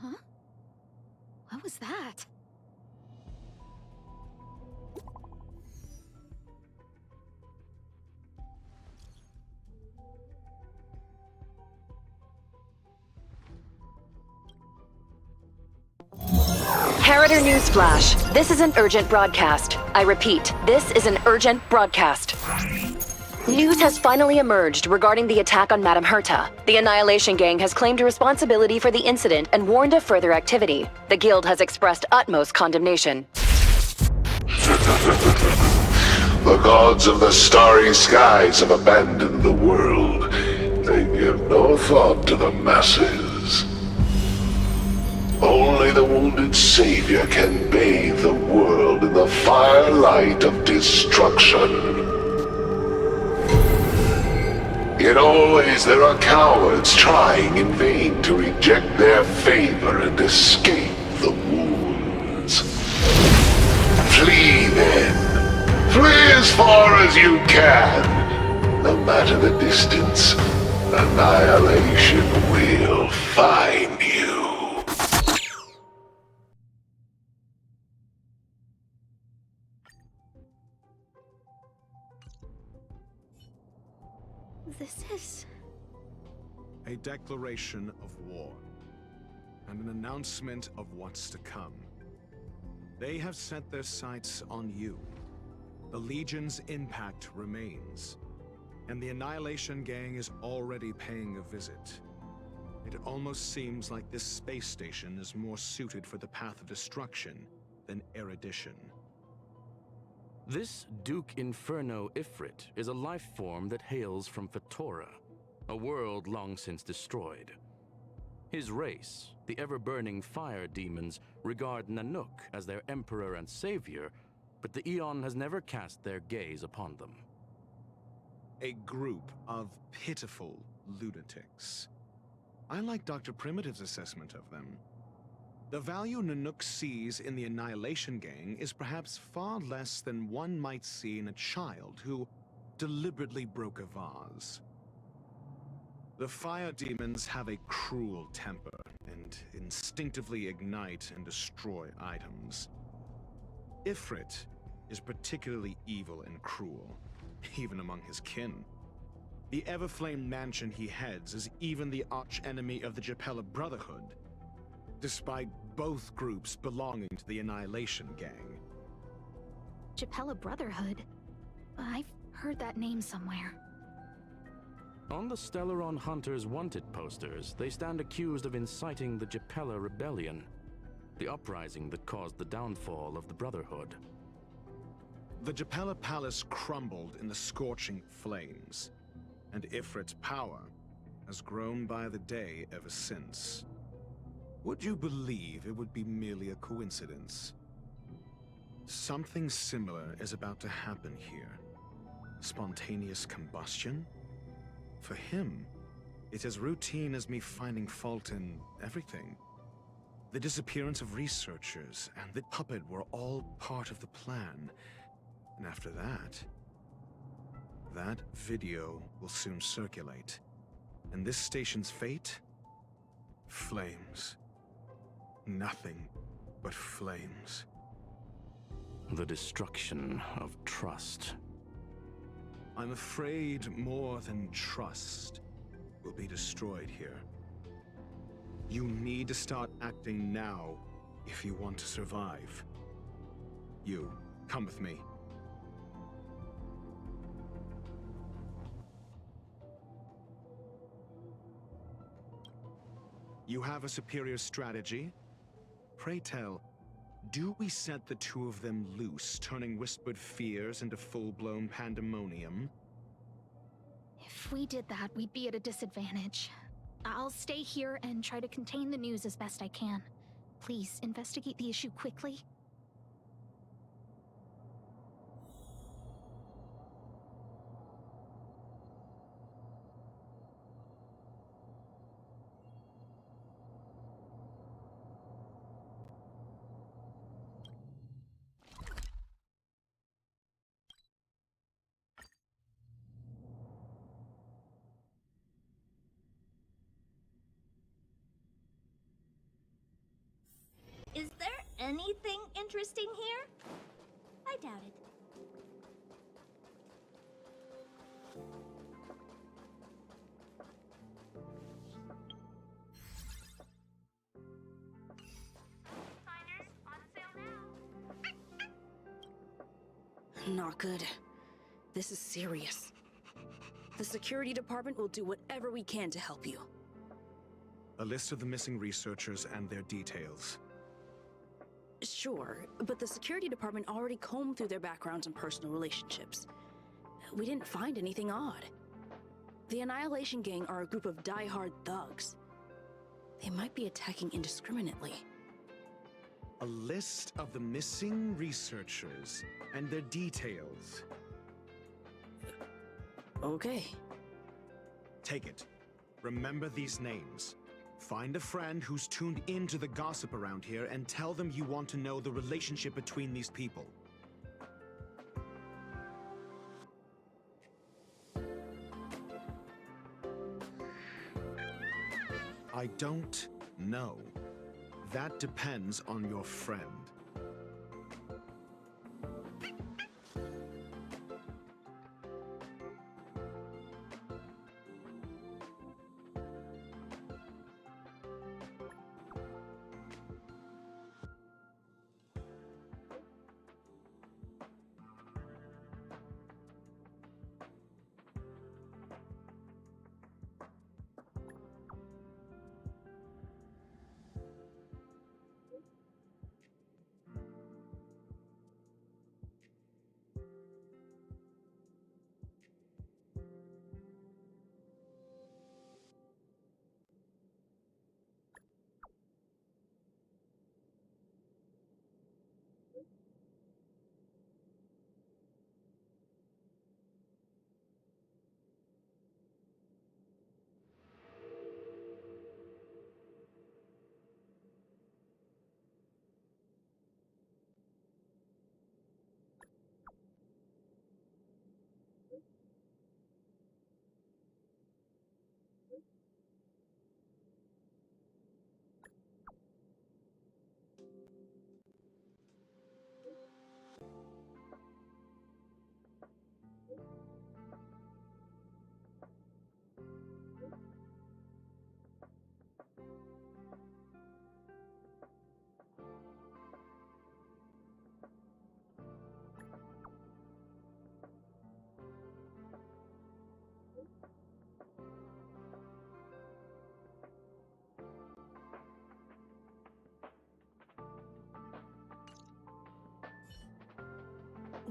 Huh? What was that? Harrider Newsflash. This is an urgent broadcast. I repeat, this is an urgent broadcast. News has finally emerged regarding the attack on Madame Herta. The Annihilation Gang has claimed responsibility for the incident and warned of further activity. The Guild has expressed utmost condemnation. The gods of the starry skies have abandoned the world. They give no thought to the masses. Only the wounded savior can bathe the world in the firelight of destruction. Yet always there are cowards trying in vain to reject their favor and escape the wounds. Flee then. Flee as far as you can. No matter the distance, annihilation will find you. This is... a declaration of war, and an announcement of what's to come. They have set their sights on you. The Legion's impact remains, and the Annihilation Gang is already paying a visit. It almost seems like this space station is more suited for the path of destruction than erudition. This Duke Inferno Ifrit is a life form that hails from Fatora, a world long since destroyed. His race, the ever-burning fire demons, regard Nanook as their emperor and savior, but the Eon has never cast their gaze upon them. A group of pitiful lunatics. I like Dr. Primitive's assessment of them. The value Nanook sees in the Annihilation Gang is perhaps far less than one might see in a child who deliberately broke a vase. The fire demons have a cruel temper and instinctively ignite and destroy items. Ifrit is particularly evil and cruel, even among his kin. The Everflame mansion he heads is even the arch-enemy of the Japella Brotherhood, despite both groups belonging to the Annihilation Gang. Japella Brotherhood? I've heard that name somewhere. On the Stellaron Hunters wanted posters, they stand accused of inciting the Japella Rebellion, the uprising that caused the downfall of the Brotherhood. The Japella Palace crumbled in the scorching flames, and Ifrit's power has grown by the day ever since. Would you believe it would be merely a coincidence? Something similar is about to happen here. Spontaneous combustion? For him, it's as routine as me finding fault in everything. The disappearance of researchers and the puppet were all part of the plan. And after that video will soon circulate. And this station's fate? Flames. Nothing but flames. The destruction of trust. I'm afraid more than trust will be destroyed here. You need to start acting now if you want to survive. You, come with me. You have a superior strategy? Pray tell, do we set the two of them loose, turning whispered fears into full-blown pandemonium? If we did that, we'd be at a disadvantage. I'll stay here and try to contain the news as best I can. Please, investigate the issue quickly. Is there anything interesting here? I doubt it. Finders on sale now. Not good. This is serious. The security department will do whatever we can to help you. A list of the missing researchers and their details. Sure, but the security department already combed through their backgrounds and personal relationships. We didn't find anything odd. The Annihilation Gang are a group of die-hard thugs. They might be attacking indiscriminately. A list of the missing researchers and their details. Okay. Take it. Remember these names. Find a friend who's tuned into the gossip around here and tell them you want to know the relationship between these people. I don't know. That depends on your friend.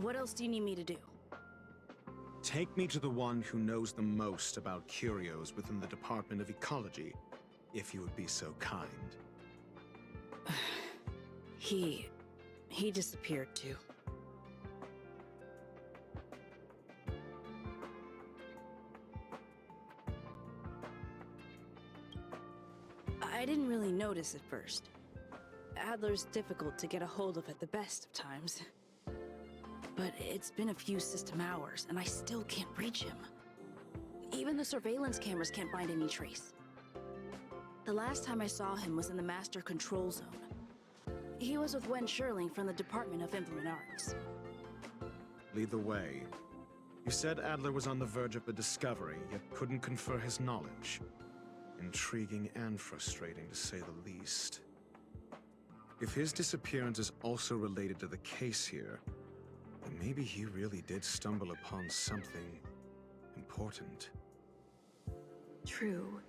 What else do you need me to do? Take me to the one who knows the most about curios within the Department of Ecology, if you would be so kind. he disappeared too. I didn't really notice at first. Adler's difficult to get a hold of at the best of times. But it's been a few system hours, and I still can't reach him. Even the surveillance cameras can't find any trace. The last time I saw him was in the Master Control Zone. He was with Wen Sherling from the Department of Implement Arts. Lead the way. You said Adler was on the verge of a discovery, yet couldn't confer his knowledge. Intriguing and frustrating, to say the least. If his disappearance is also related to the case here, then maybe he really did stumble upon something important. True.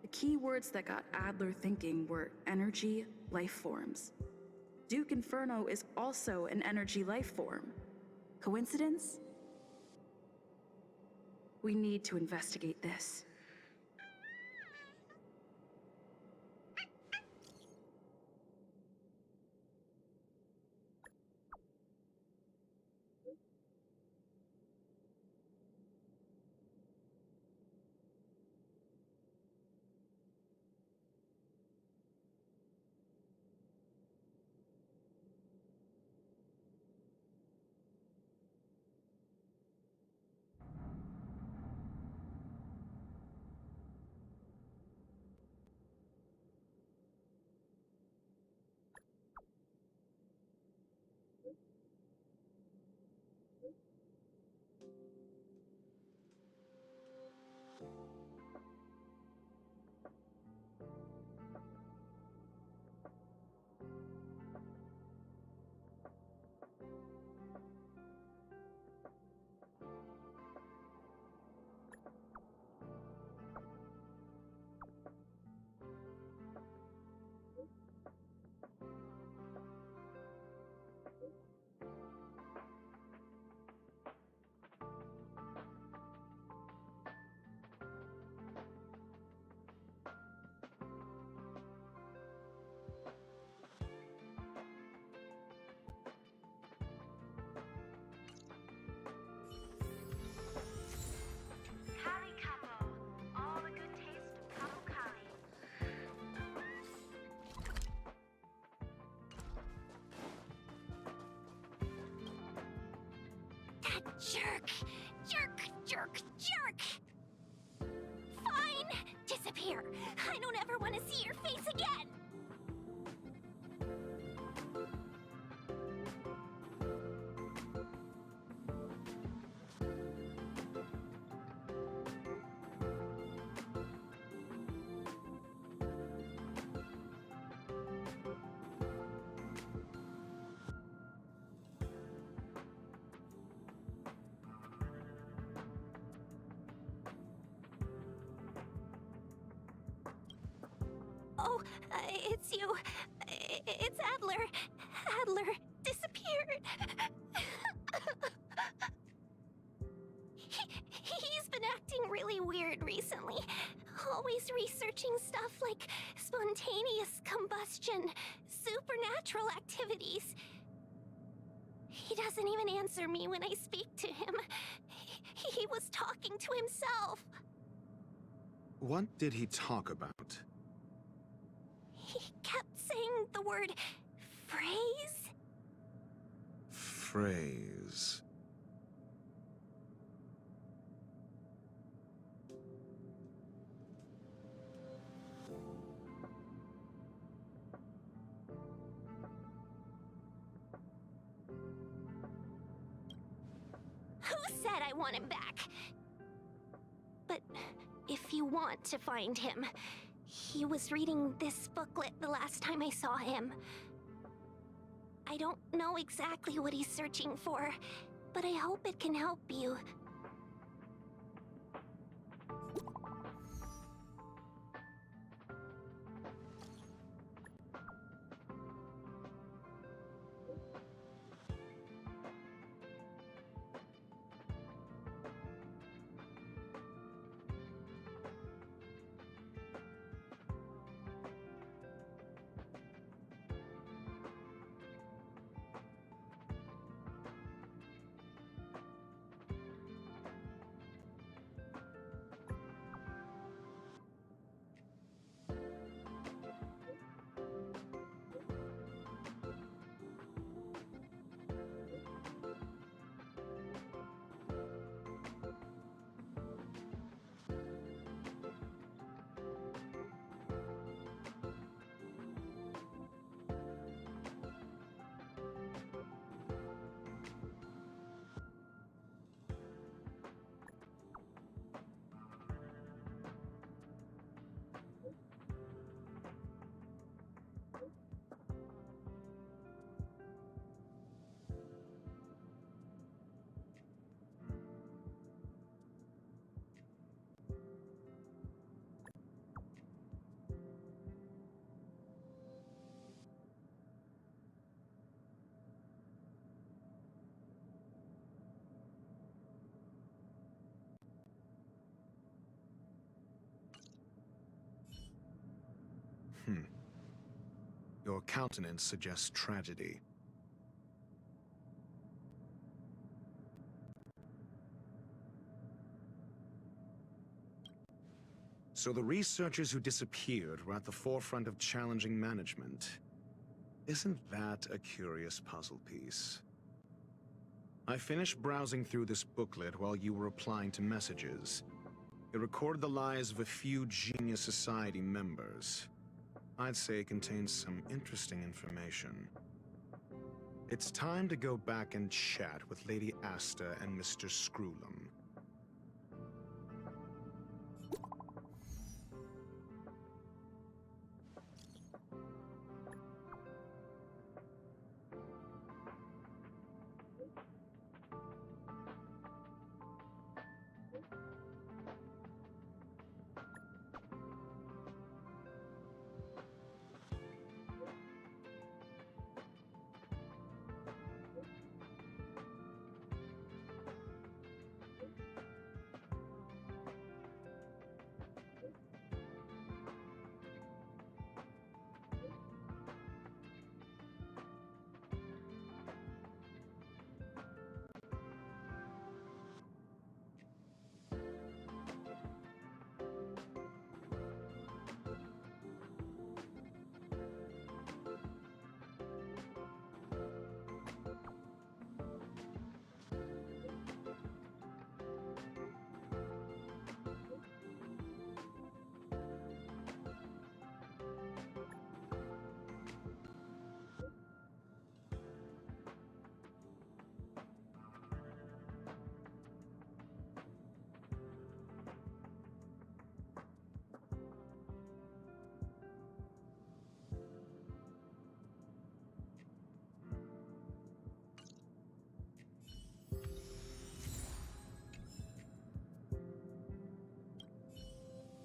The key words that got Adler thinking were energy, life forms. Duke Inferno is also an energy life form. Coincidence? We need to investigate this. Jerk! Jerk! Jerk! Jerk! Fine! Disappear! I don't ever want to see your face again! Oh, it's you. It's Adler. Adler disappeared. He's been acting really weird recently. Always researching stuff like spontaneous combustion, supernatural activities. He doesn't even answer me when I speak to him. He was talking to himself. What did he talk about? He kept saying the word phrase. Phrase. Who said I want him back? But if you want to find him, he was reading this booklet the last time I saw him. I don't know exactly what he's searching for, but I hope it can help you. Your countenance suggests tragedy. So the researchers who disappeared were at the forefront of challenging management. Isn't that a curious puzzle piece? I finished browsing through this booklet while you were replying to messages. It recorded the lives of a few Genius Society members. I'd say it contains some interesting information. It's time to go back and chat with Lady Asta and Mr. Screwlum.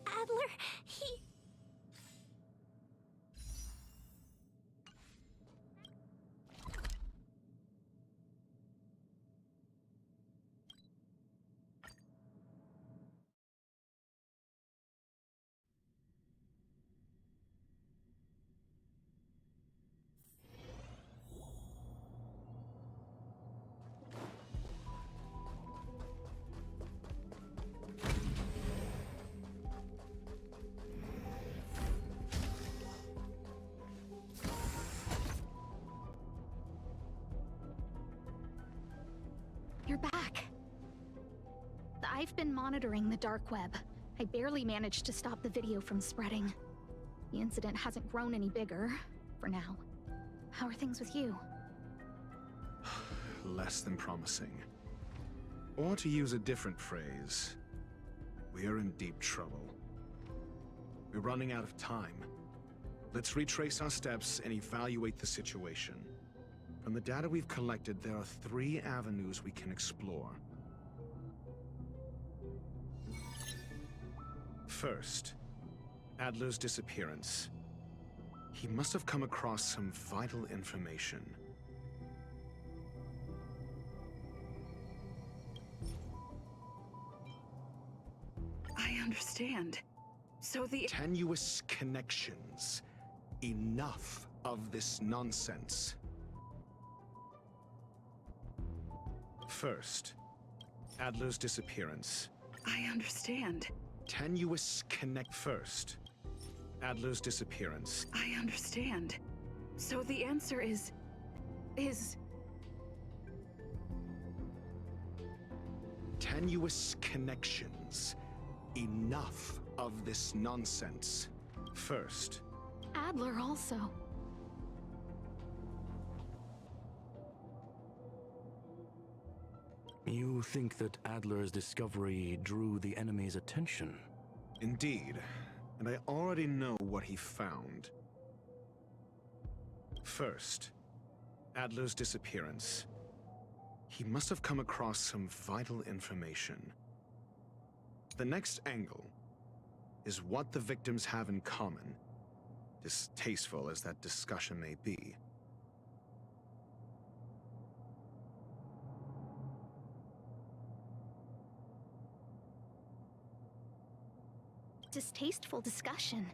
Adler, he... You're back. I've been monitoring the dark web. I barely managed to stop the video from spreading. The incident hasn't grown any bigger, for now. How are things with you? Less than promising. Or to use a different phrase, we're in deep trouble. We're running out of time. Let's retrace our steps and evaluate the situation. From the data we've collected, there are 3 avenues we can explore. First, Adler's disappearance. He must have come across some vital information. I understand. So the Tenuous connections. Enough of this nonsense. First, Adler's disappearance. I understand. Tenuous connect first. Adler's disappearance. I understand. So the answer is... Tenuous connections. Enough of this nonsense. First. Adler also. You think that Adler's discovery drew the enemy's attention? Indeed. And I already know what he found. First, Adler's disappearance. He must have come across some vital information. The next angle is what the victims have in common, distasteful as that discussion may be. Distasteful discussion.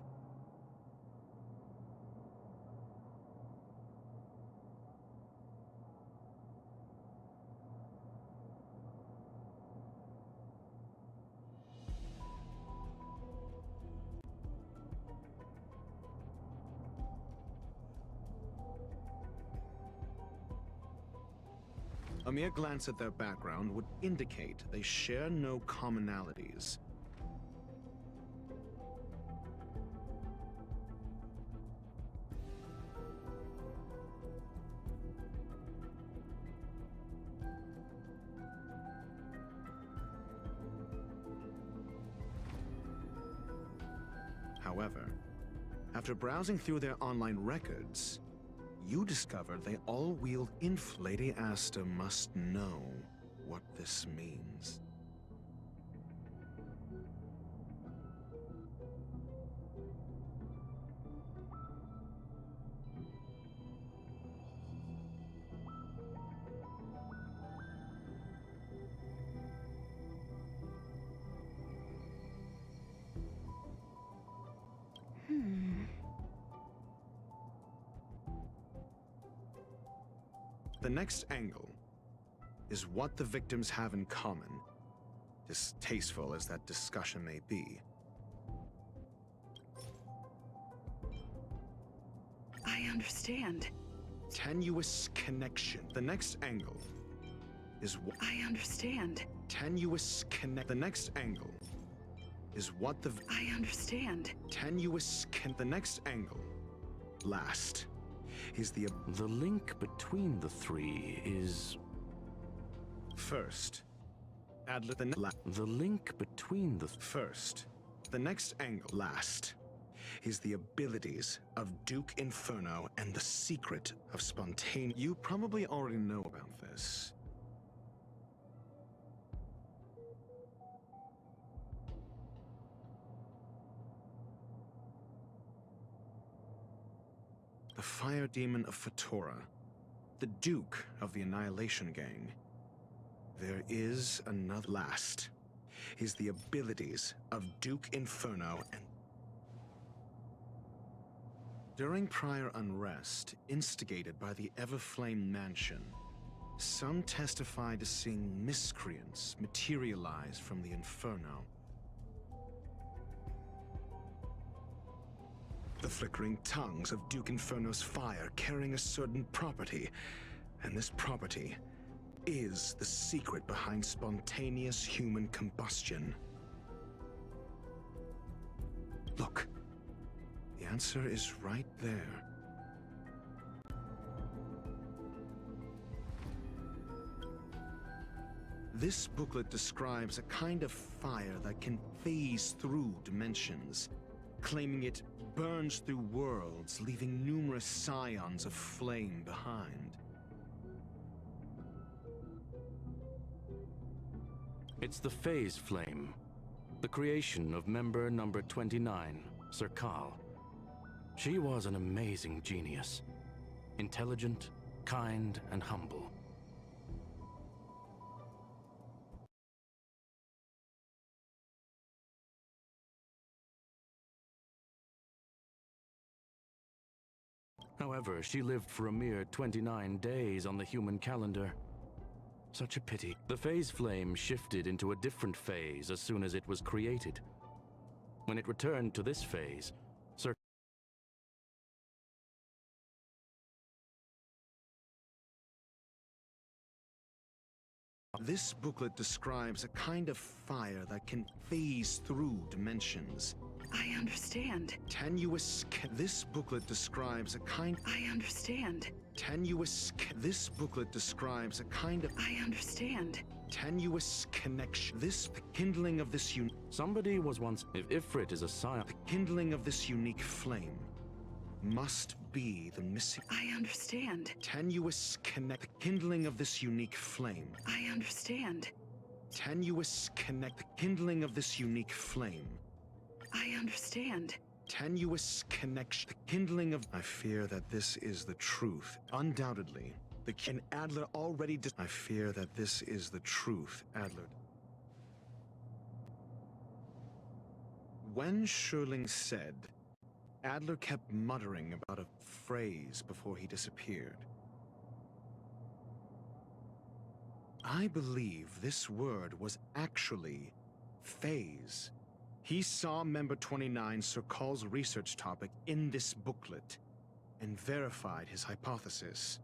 A mere glance at their background would indicate they share no commonalities. However, after browsing through their online records, you discovered they all wield Lady Asta must know what this means. The next angle is what the victims have in common, distasteful as that discussion may be. I understand. Tenuous connection. The next angle is what I understand. tenuous connect. The next angle is what the I understand. tenuous the next angle last is the link between the three is first. Adler the link between the first. The next angle last is the abilities of Duke Inferno and the secret of spontaneous. You probably already know about this. The fire demon of Fetora, the Duke of the Annihilation Gang. There is another last, is the abilities of Duke Inferno and during prior unrest instigated by the Everflame Mansion, some testified to seeing miscreants materialize from the Inferno. The flickering tongues of Duke Inferno's fire carrying a certain property, and this property is the secret behind spontaneous human combustion. Look, the answer is right there. This booklet describes a kind of fire that can phase through dimensions, claiming it burns through worlds, leaving numerous scions of flame behind. It's the phase flame, the creation of member number 29, Sir Kal. She was an amazing genius, intelligent, kind, and humble. However, she lived for a mere 29 days on the human calendar. Such a pity. The phase flame shifted into a different phase as soon as it was created. When it returned to this phase, Sir This booklet describes a kind of fire that can phase through dimensions. I understand. This booklet describes a kind. I understand. This booklet describes a kind of. I understand. Tenuous connection. The kindling of this Somebody was once. If Ifrit is a scion. The kindling of this unique flame must be the missing. I understand. Tenuous connect. The kindling of this unique flame. I understand. Tenuous connect. The kindling of this unique flame. I understand. Tenuous connection. The kindling of. I fear that this is the truth. Undoubtedly. And Adler already I fear that this is the truth, Adler. When Schurling said, Adler kept muttering about a phrase before he disappeared. I believe this word was actually phase. He saw member 29 Sir Kal's research topic in this booklet and verified his hypothesis.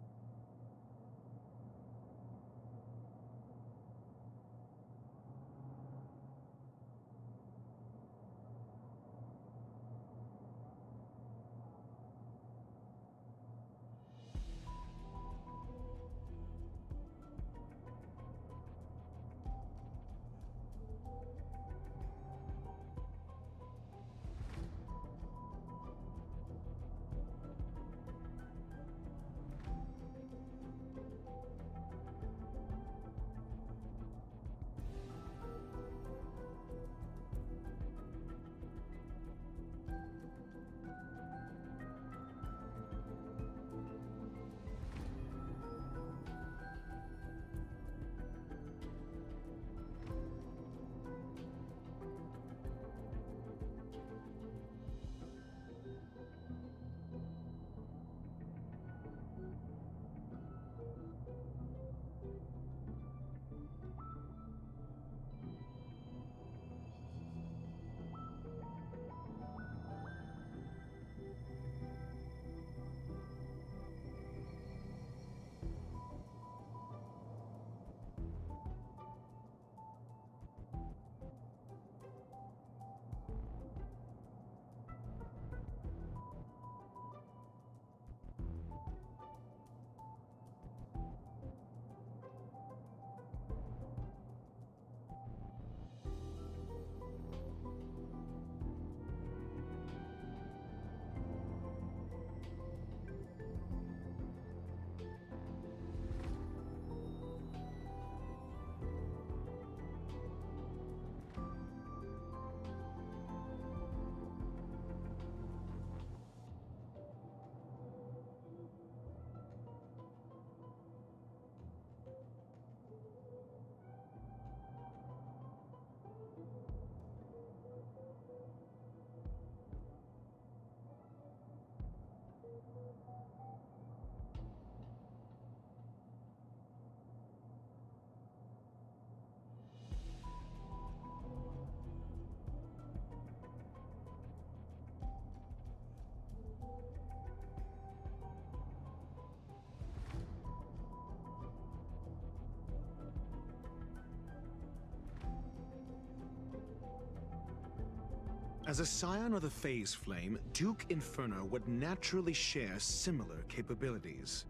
As a scion of the Phase Flame, Duke Inferno would naturally share similar capabilities.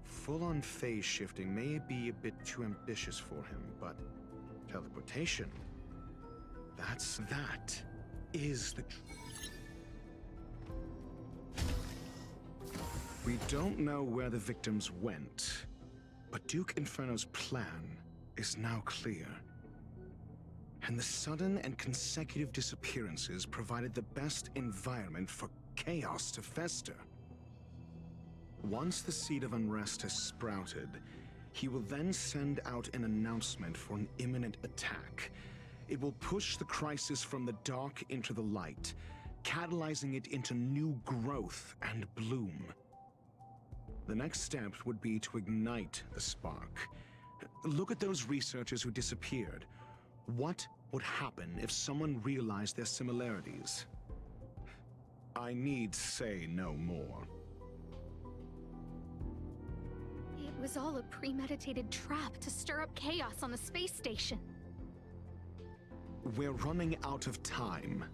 Full-on phase shifting may be a bit too ambitious for him, but teleportation, that is the We don't know where the victims went, but Duke Inferno's plan is now clear. And the sudden and consecutive disappearances provided the best environment for chaos to fester. Once the seed of unrest has sprouted, he will then send out an announcement for an imminent attack. It will push the crisis from the dark into the light, catalyzing it into new growth and bloom. The next step would be to ignite the spark. Look at those researchers who disappeared. What would happen if someone realized their similarities? I need say no more. It was all a premeditated trap to stir up chaos on the space station. We're running out of time.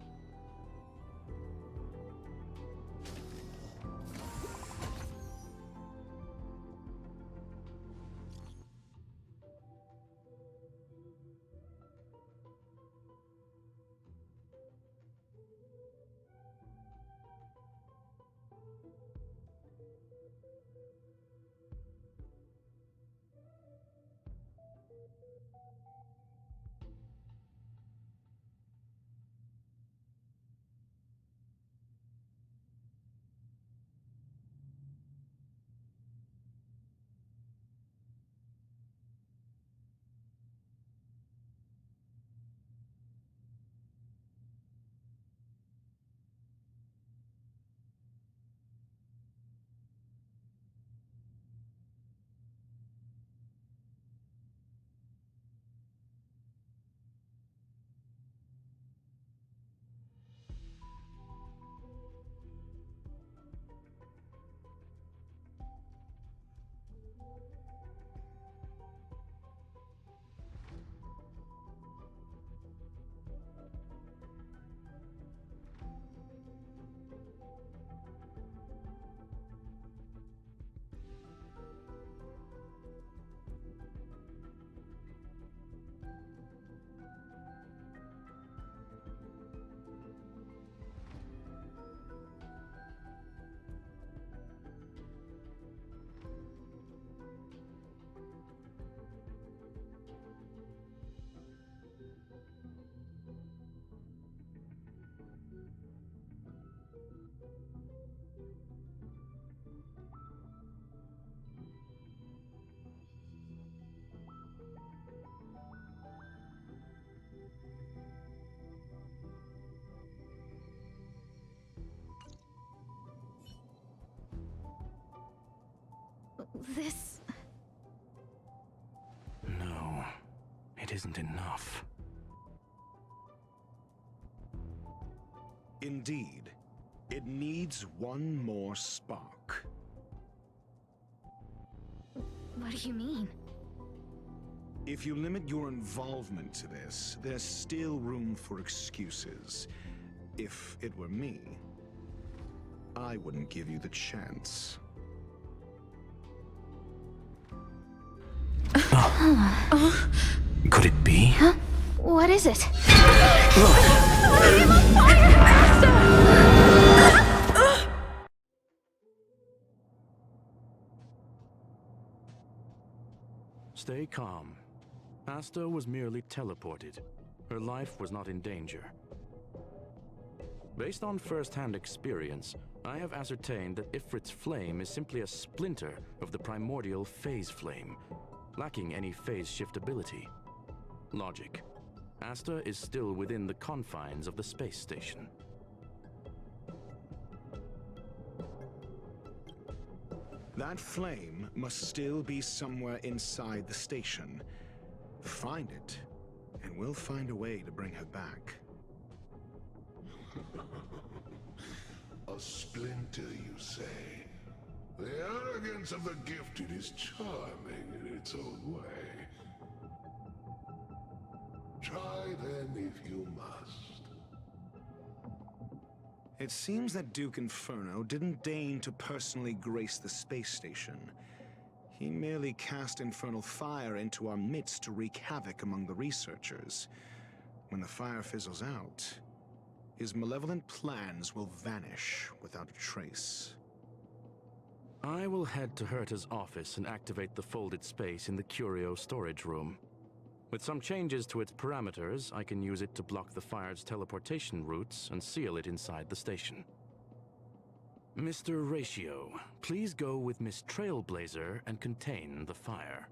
This... No, it isn't enough. Indeed, it needs one more spark. What do you mean? If you limit your involvement to this, there's still room for excuses. If it were me, I wouldn't give you the chance. Could it be? Huh? What is it? Stay calm. Asta was merely teleported. Her life was not in danger. Based on first-hand experience, I have ascertained that Ifrit's flame is simply a splinter of the primordial phase flame, lacking any phase shift ability. Logic. Asta is still within the confines of the space station. That flame must still be somewhere inside the station. Find it, and we'll find a way to bring her back. A splinter, you say? The arrogance of the gifted is charming in its own way. Try then if you must. It seems that Duke Inferno didn't deign to personally grace the space station. He merely cast infernal fire into our midst to wreak havoc among the researchers. When the fire fizzles out, his malevolent plans will vanish without a trace. I will head to Herta's office and activate the folded space in the curio storage room. With some changes to its parameters, I can use it to block the fire's teleportation routes and seal it inside the station. Mr. Ratio, please go with Miss Trailblazer and contain the fire.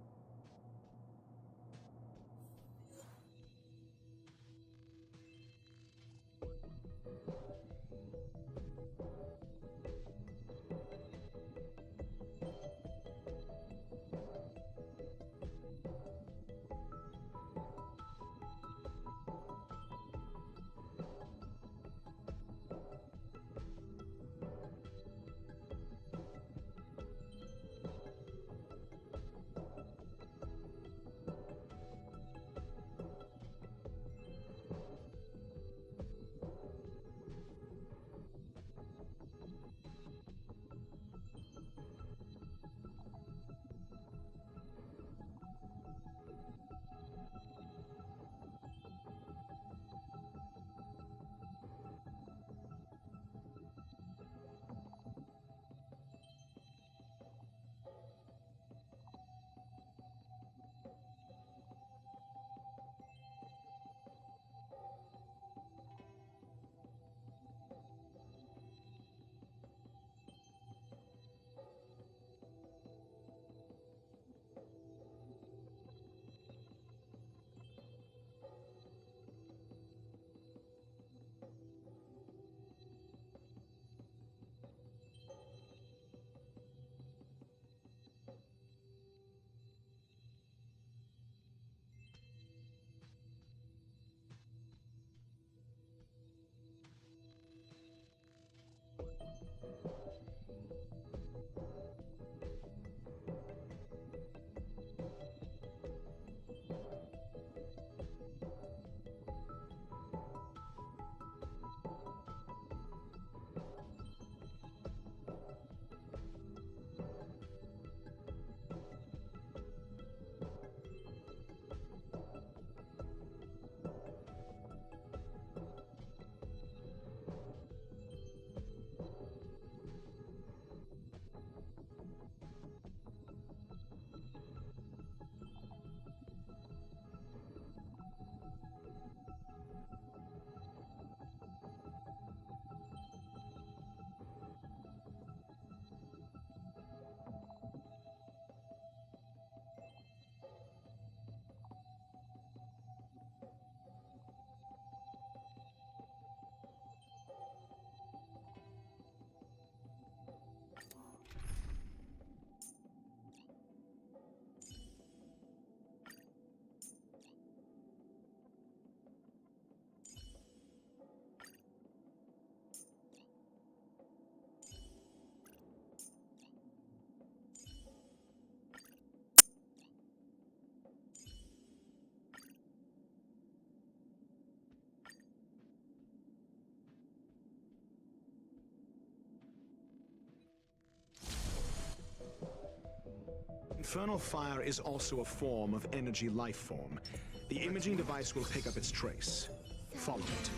Infernal fire is also a form of energy life form. The imaging device will pick up its trace. Follow it.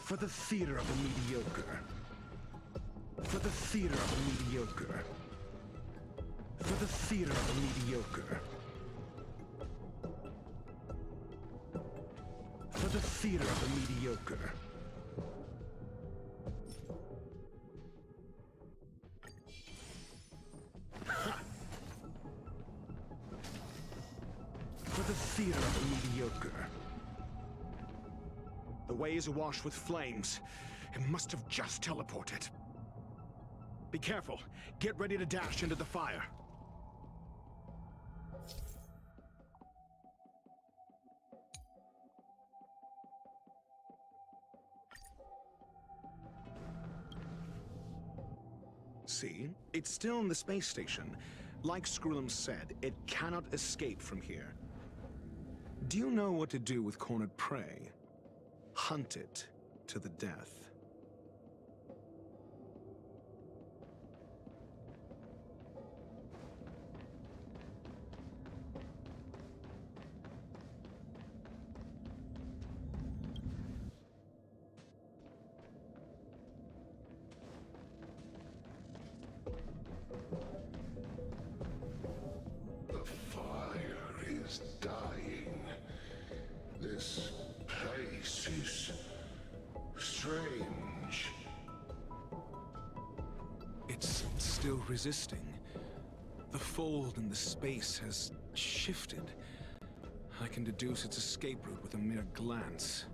For the theater of the mediocre. For the theater of the mediocre. For the theater of the mediocre. For the theater of the mediocre. For the theater of the mediocre. The way is awash with flames. It must have just teleported. Be careful. Get ready to dash into the fire. See? It's still in the space station. Like Skrullum said, it cannot escape from here. Do you know what to do with cornered prey? hunted to the death. The fire is dying. This place is strange. It's still resisting. The fold in the space has shifted. I can deduce its escape route with a mere glance.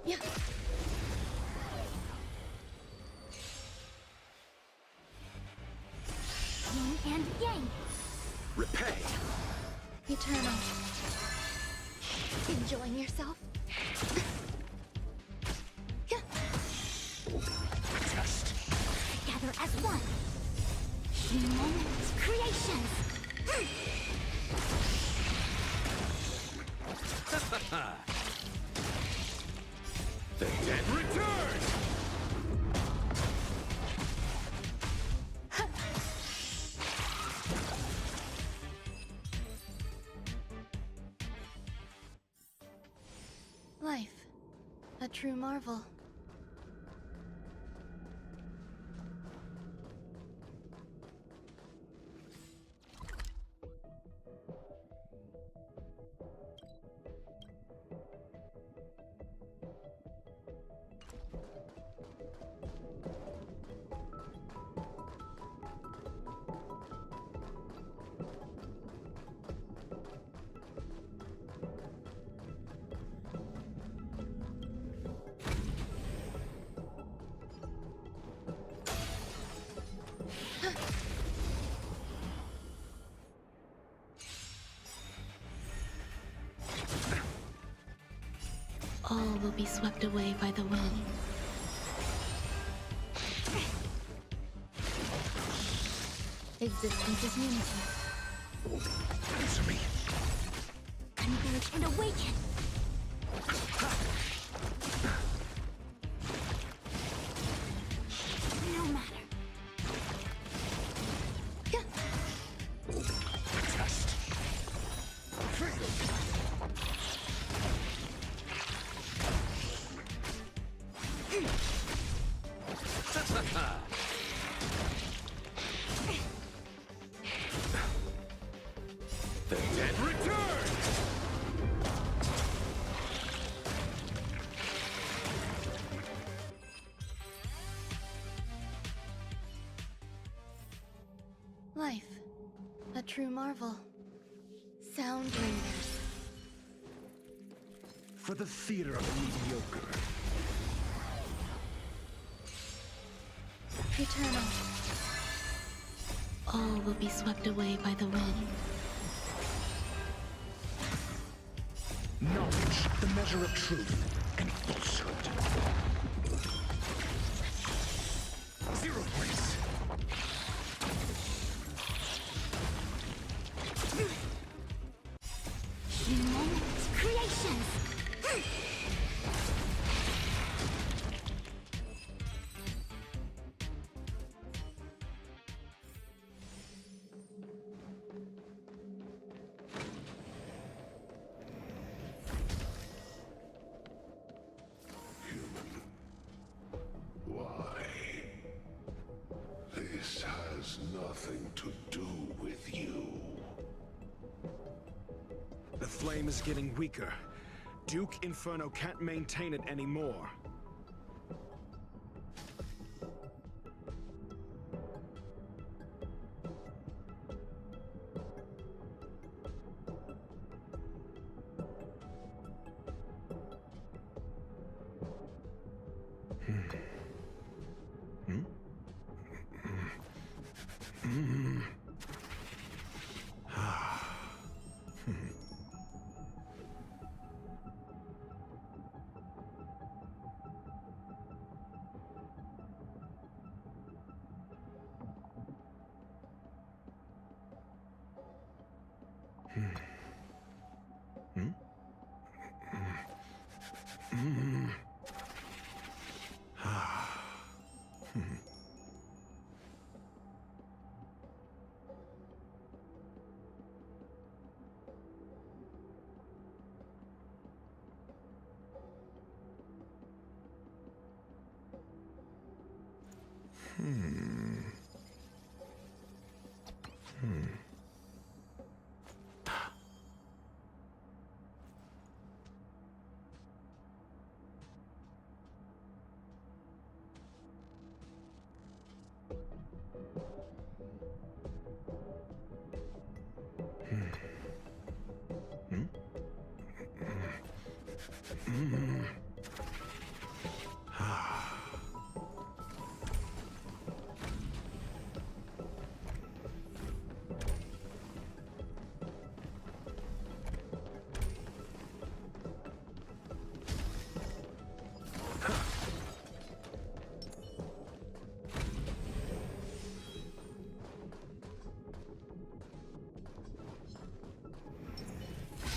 Yin and yang. Repay! Eternal. Enjoying yourself? Test! Together as one. Moments, creations. The dead return! Life. A true marvel. All will be swept away by the wind. Existence is unity. Answer me! Converge and awaken. No matter. Test! The dead return! Life. A true marvel. Sound ringers. For the theater of the mediocre. Eternal. All will be swept away by the wind. Knowledge, the measure of truth and falsehood. Zero place. Moments, creations. is getting weaker. Duke Inferno can't maintain it anymore.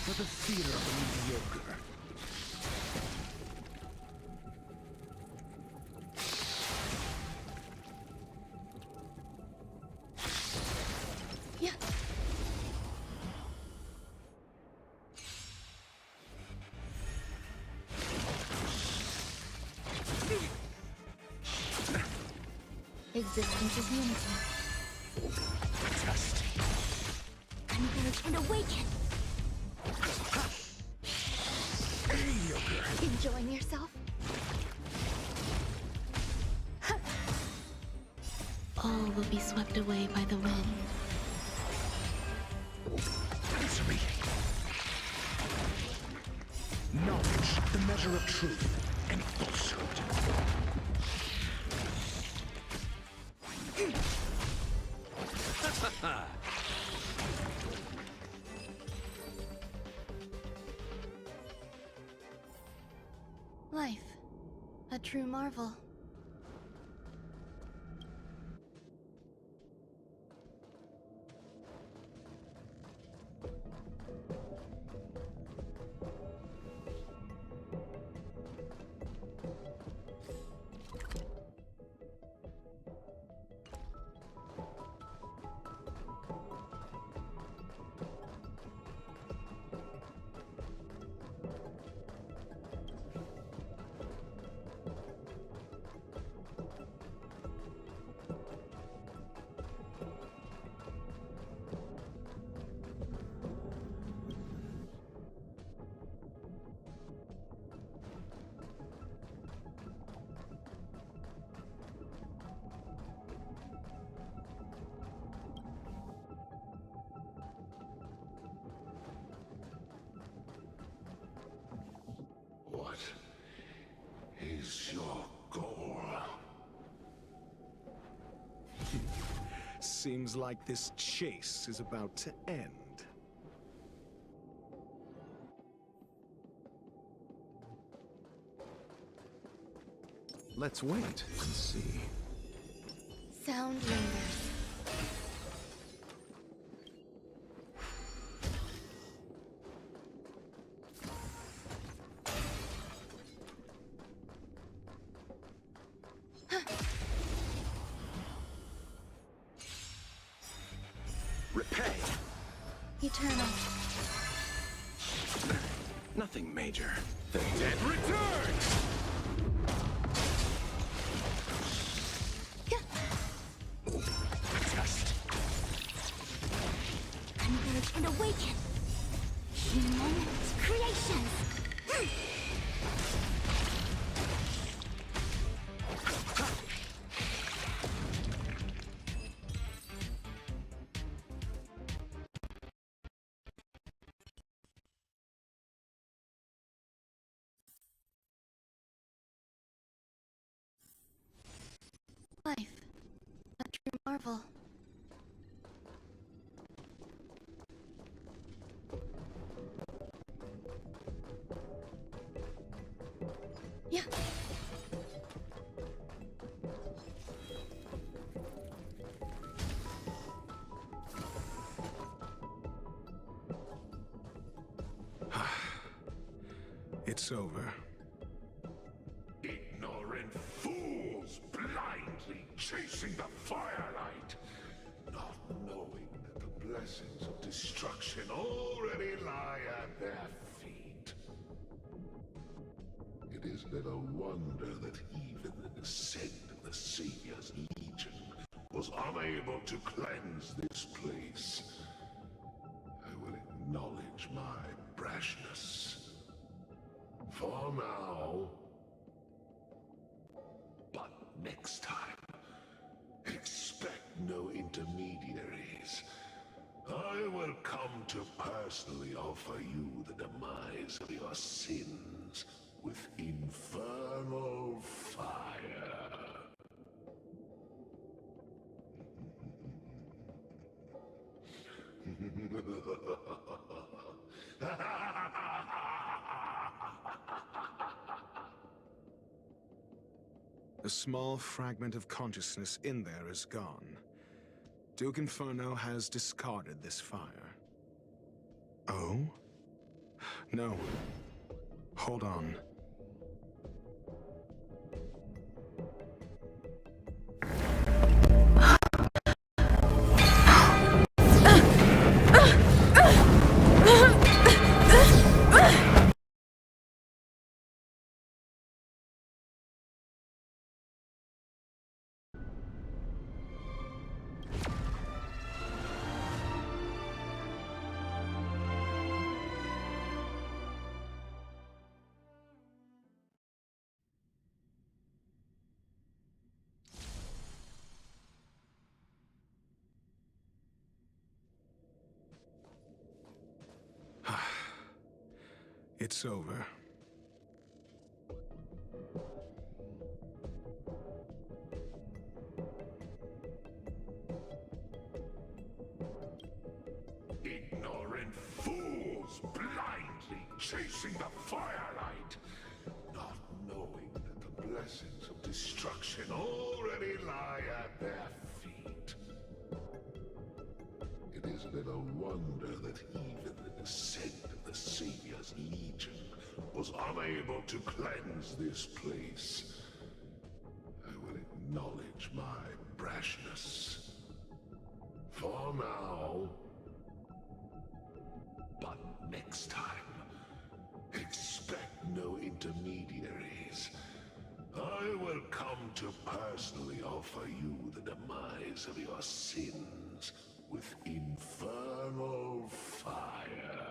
For the theater of the mediocre. Yeah. Existence is unity. Test. Converge and awaken. Enjoying yourself? All will be swept away by the wind. Answer me. Knowledge, the measure of truth and falsehood. Life. A true marvel. What is your goal? Seems like this chase is about to end. Let's wait and see. Sound lingers. Repay. Eternal. Nothing major. The dead return! Test. Converge and awaken. In moments. Life. A true marvel. Yeah. It's over. Ignorant fools blindly chasing the firelight, not knowing that the blessings of destruction already lie at their feet. It is little wonder that even the descent of the Savior's Legion was unable to cleanse this place. I will acknowledge my brashness. For now. But next time, expect no intermediaries. I will come to personally offer you the demise of your sins with infernal fire. A small fragment of consciousness in there is gone. Duke Inferno has discarded this fire. Oh? No. Hold on. It's over. Ignorant fools blindly chasing the firelight, not knowing that the blessings of destruction already lie at their feet. It is little wonder that even the descent of the Savior's Legion was unable to cleanse this place. I will acknowledge my brashness. For now. But next time, expect no intermediaries. I will come to personally offer you the demise of your sins with infernal fire.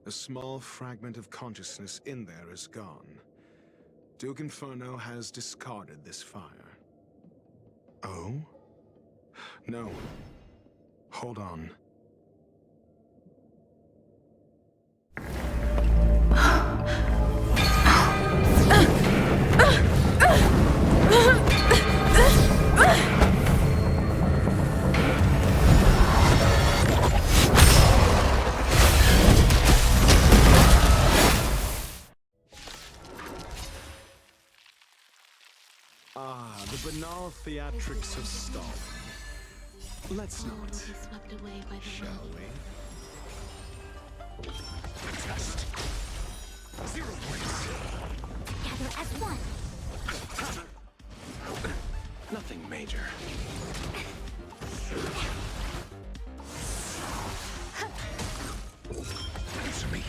A small fragment of consciousness in there is gone. Duke Inferno has discarded this fire. Oh? No. Hold on. The banal theatrics of stalling. Let's not. Swept away by the Shall we? Test. 0 points. Together as one. Nothing major. Answer me.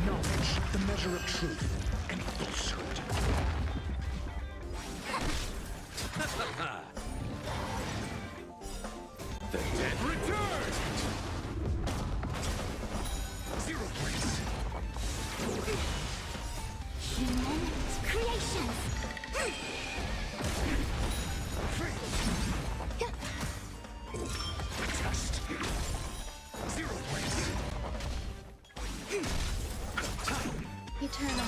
Knowledge, the measure of truth and falsehood. The dead return! 0 points. Human creations. eternal.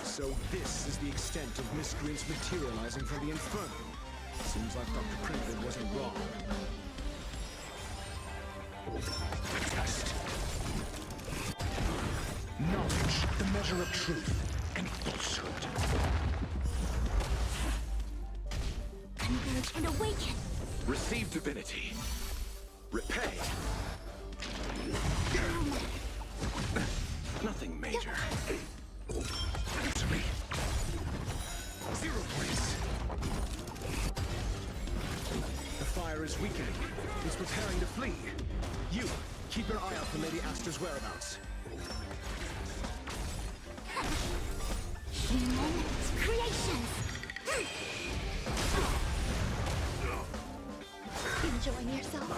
So this is the extent of miscreants materializing from the Inferno. Seems like Dr. Primitive wasn't wrong. Test. Knowledge, the measure of truth and falsehood. Converge and awaken. Receive divinity. Repay. Nothing major. To me. 0 points. The fire is weakening. It's preparing to flee. You, keep your eye out for Lady Aster's whereabouts. Humans, creations. Enjoying yourself?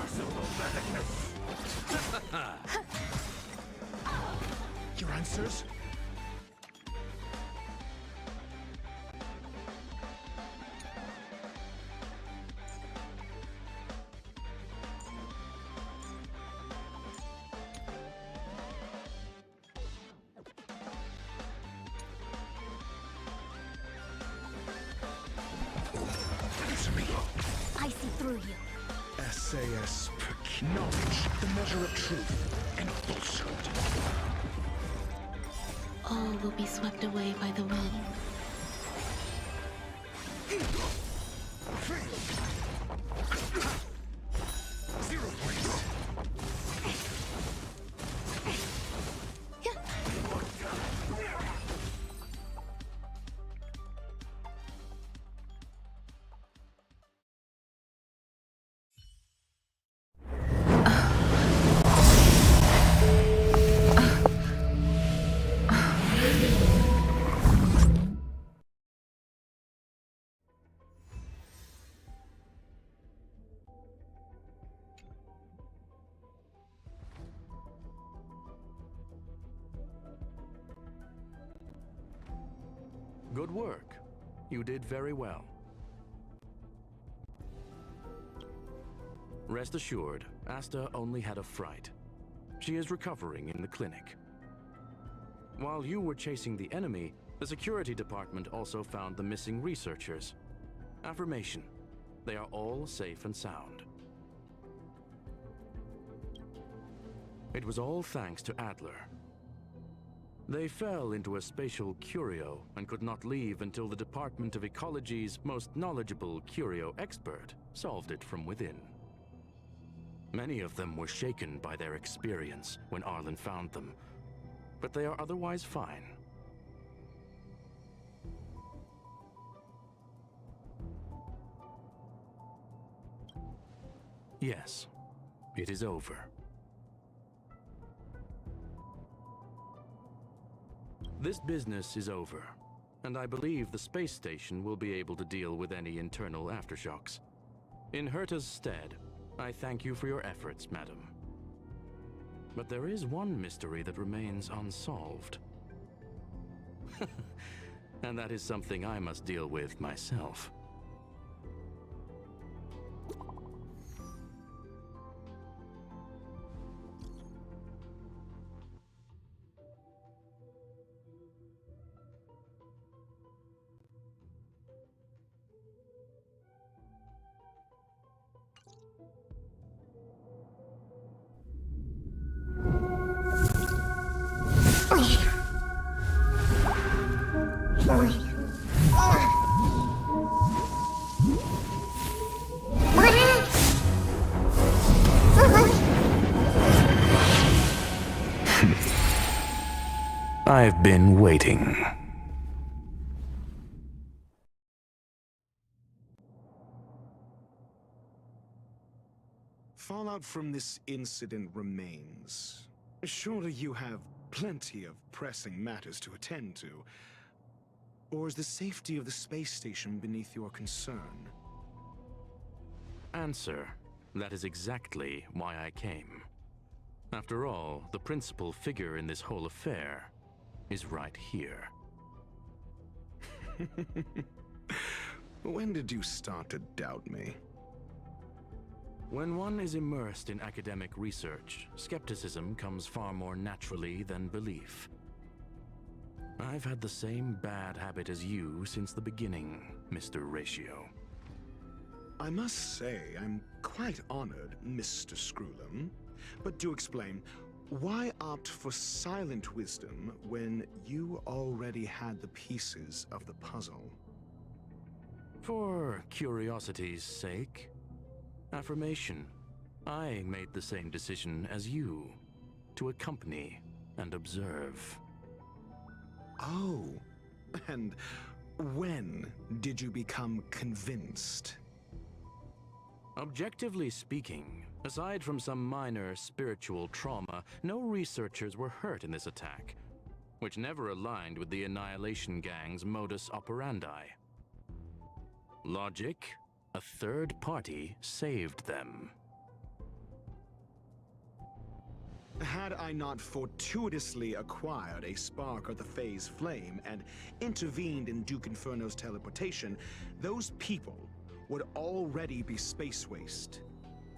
Your answers? I see through you. SAS knowledge, the measure of truth and falsehood. All will be swept away by the wind. Zero points. Good work. You did very well. Rest assured, Asta only had a fright. She is recovering in the clinic. While you were chasing the enemy, the security department also found the missing researchers. Affirmation: they are all safe and sound. It was all thanks to Adler. They fell into a spatial curio and could not leave until the Department of Ecology's most knowledgeable curio expert solved it from within. Many of them were shaken by their experience when Arlen found them, but they are otherwise fine. Yes, it is over. This business is over, and I believe the space station will be able to deal with any internal aftershocks. In Herta's stead, I thank you for your efforts, madam. But there is one mystery that remains unsolved. And that is something I must deal with myself. I've been waiting. Fallout from this incident remains. Surely you have plenty of pressing matters to attend to. Or is the safety of the space station beneath your concern? Answer: that is exactly why I came. After all, the principal figure in this whole affair is right here. When did you start to doubt me? When one is immersed in academic research, skepticism comes far more naturally than belief. I've had the same bad habit as you since the beginning, Mr. Ratio. I must say, I'm quite honored, Mr. Screwlum. But do explain, why opt for silent wisdom when you already had the pieces of the puzzle? For curiosity's sake. Affirmation. I made the same decision as you, to accompany and observe. Oh, and when did you become convinced? Objectively speaking, aside from some minor spiritual trauma, no researchers were hurt in this attack, which never aligned with the Annihilation Gang's modus operandi. Logic, a third party saved them. Had I not fortuitously acquired a spark of the phase flame and intervened in Duke Inferno's teleportation, those people would already be space waste,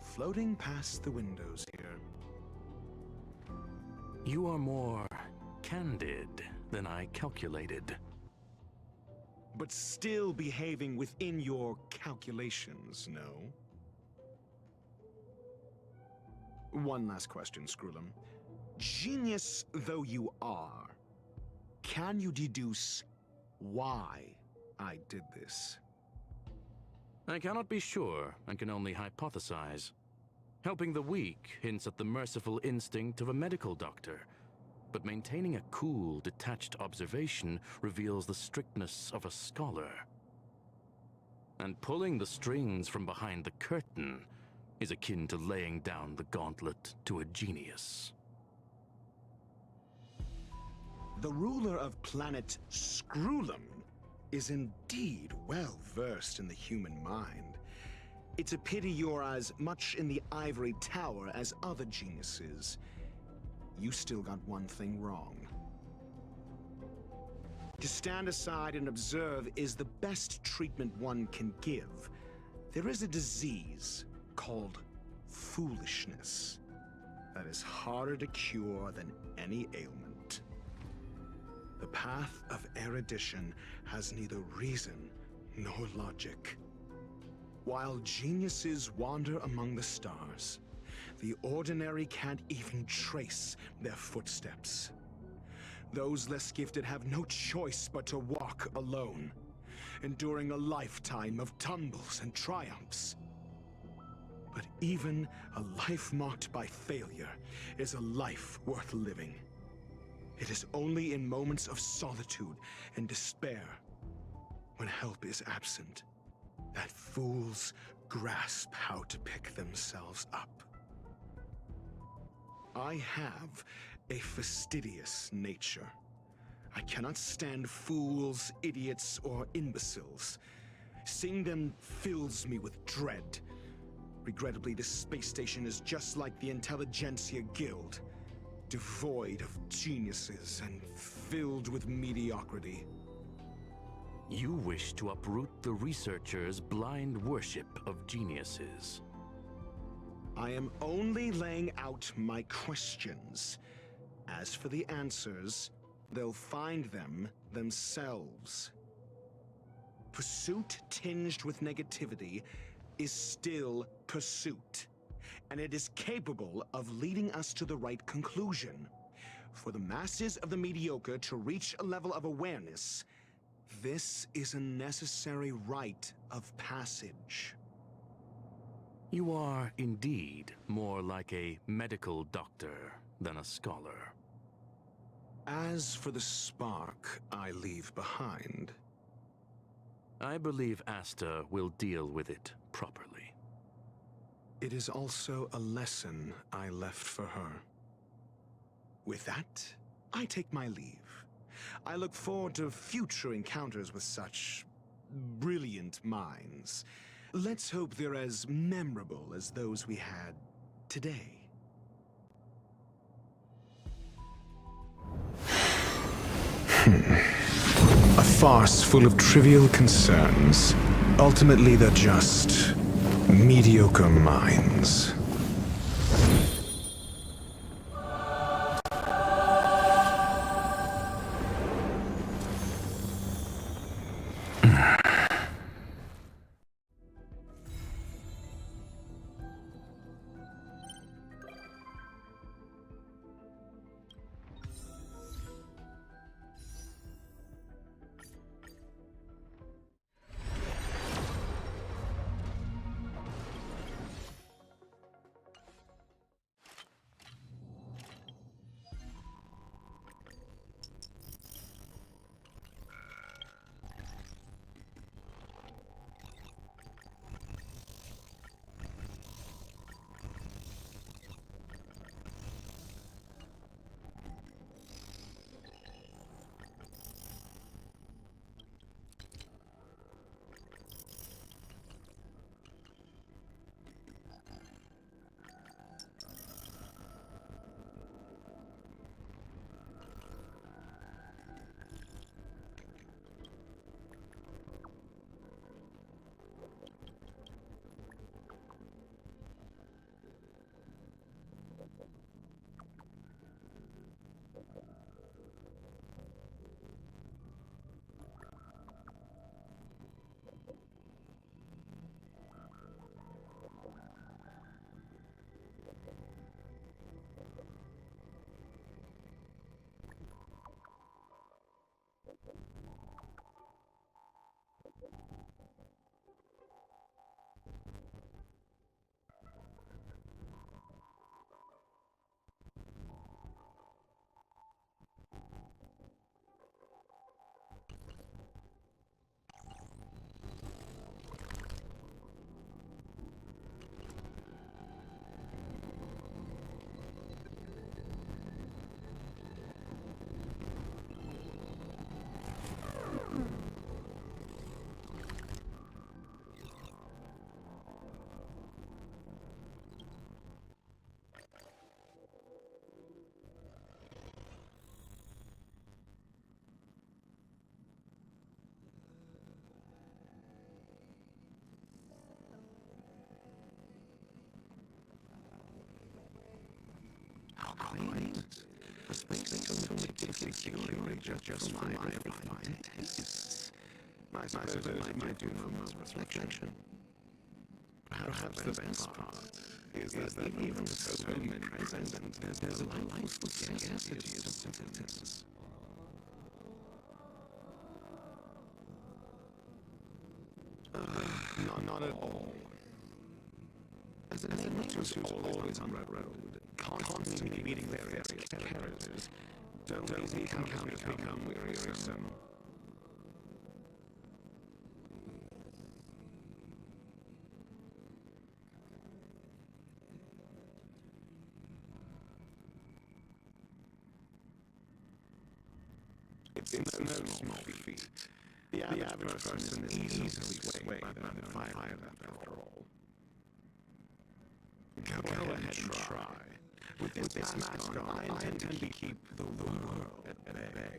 floating past the windows here. You are more candid than I calculated. But still behaving within your calculations, no? One last question, Screwlum. Genius though you are, can you deduce why I did this? I cannot be sure and can only hypothesize. Helping the weak hints at the merciful instinct of a medical doctor, but maintaining a cool, detached observation reveals the strictness of a scholar. And pulling the strings from behind the curtain is akin to laying down the gauntlet to a genius. The ruler of planet Screwlum is indeed well versed in the human mind. It's a pity you're as much in the ivory tower as other geniuses. You still got one thing wrong. To stand aside and observe is the best treatment one can give. There is a disease called foolishness that is harder to cure than any ailment. The path of erudition has neither reason nor logic. While geniuses wander among the stars, the ordinary can't even trace their footsteps. Those less gifted have no choice but to walk alone, enduring a lifetime of tumbles and triumphs. But even a life marked by failure is a life worth living. It is only in moments of solitude and despair, when help is absent, that fools grasp how to pick themselves up. I have a fastidious nature. I cannot stand fools, idiots, or imbeciles. Seeing them fills me with dread. Regrettably, this space station is just like the Intelligentsia Guild, devoid of geniuses and filled with mediocrity. You wish to uproot the researchers' blind worship of geniuses. I am only laying out my questions. As for the answers, they'll find them themselves. Pursuit tinged with negativity is still pursuit, and it is capable of leading us to the right conclusion. For the masses of the mediocre to reach a level of awareness, this is a necessary rite of passage. You are indeed more like a medical doctor than a scholar. As for the spark I leave behind, I believe Asta will deal with it properly. it is also a lesson I left for her. With that, I take my leave. I look forward to future encounters with such brilliant minds. Let's hope they're as memorable as those we had today. A farce full of trivial concerns. Ultimately, they're just Mediocre minds. Just my tastes. My might do no more reflection. Perhaps the best part is that even so many present, there's a delightful scarcity of symptoms. Not at all. As an image who's always on the road, constantly meeting various characters, don't easy encounters become wearisome. It's no small feat. The average person is easily swayed by the fire after all. Go ahead and try. With this mask on, I intend to keep the world at bay.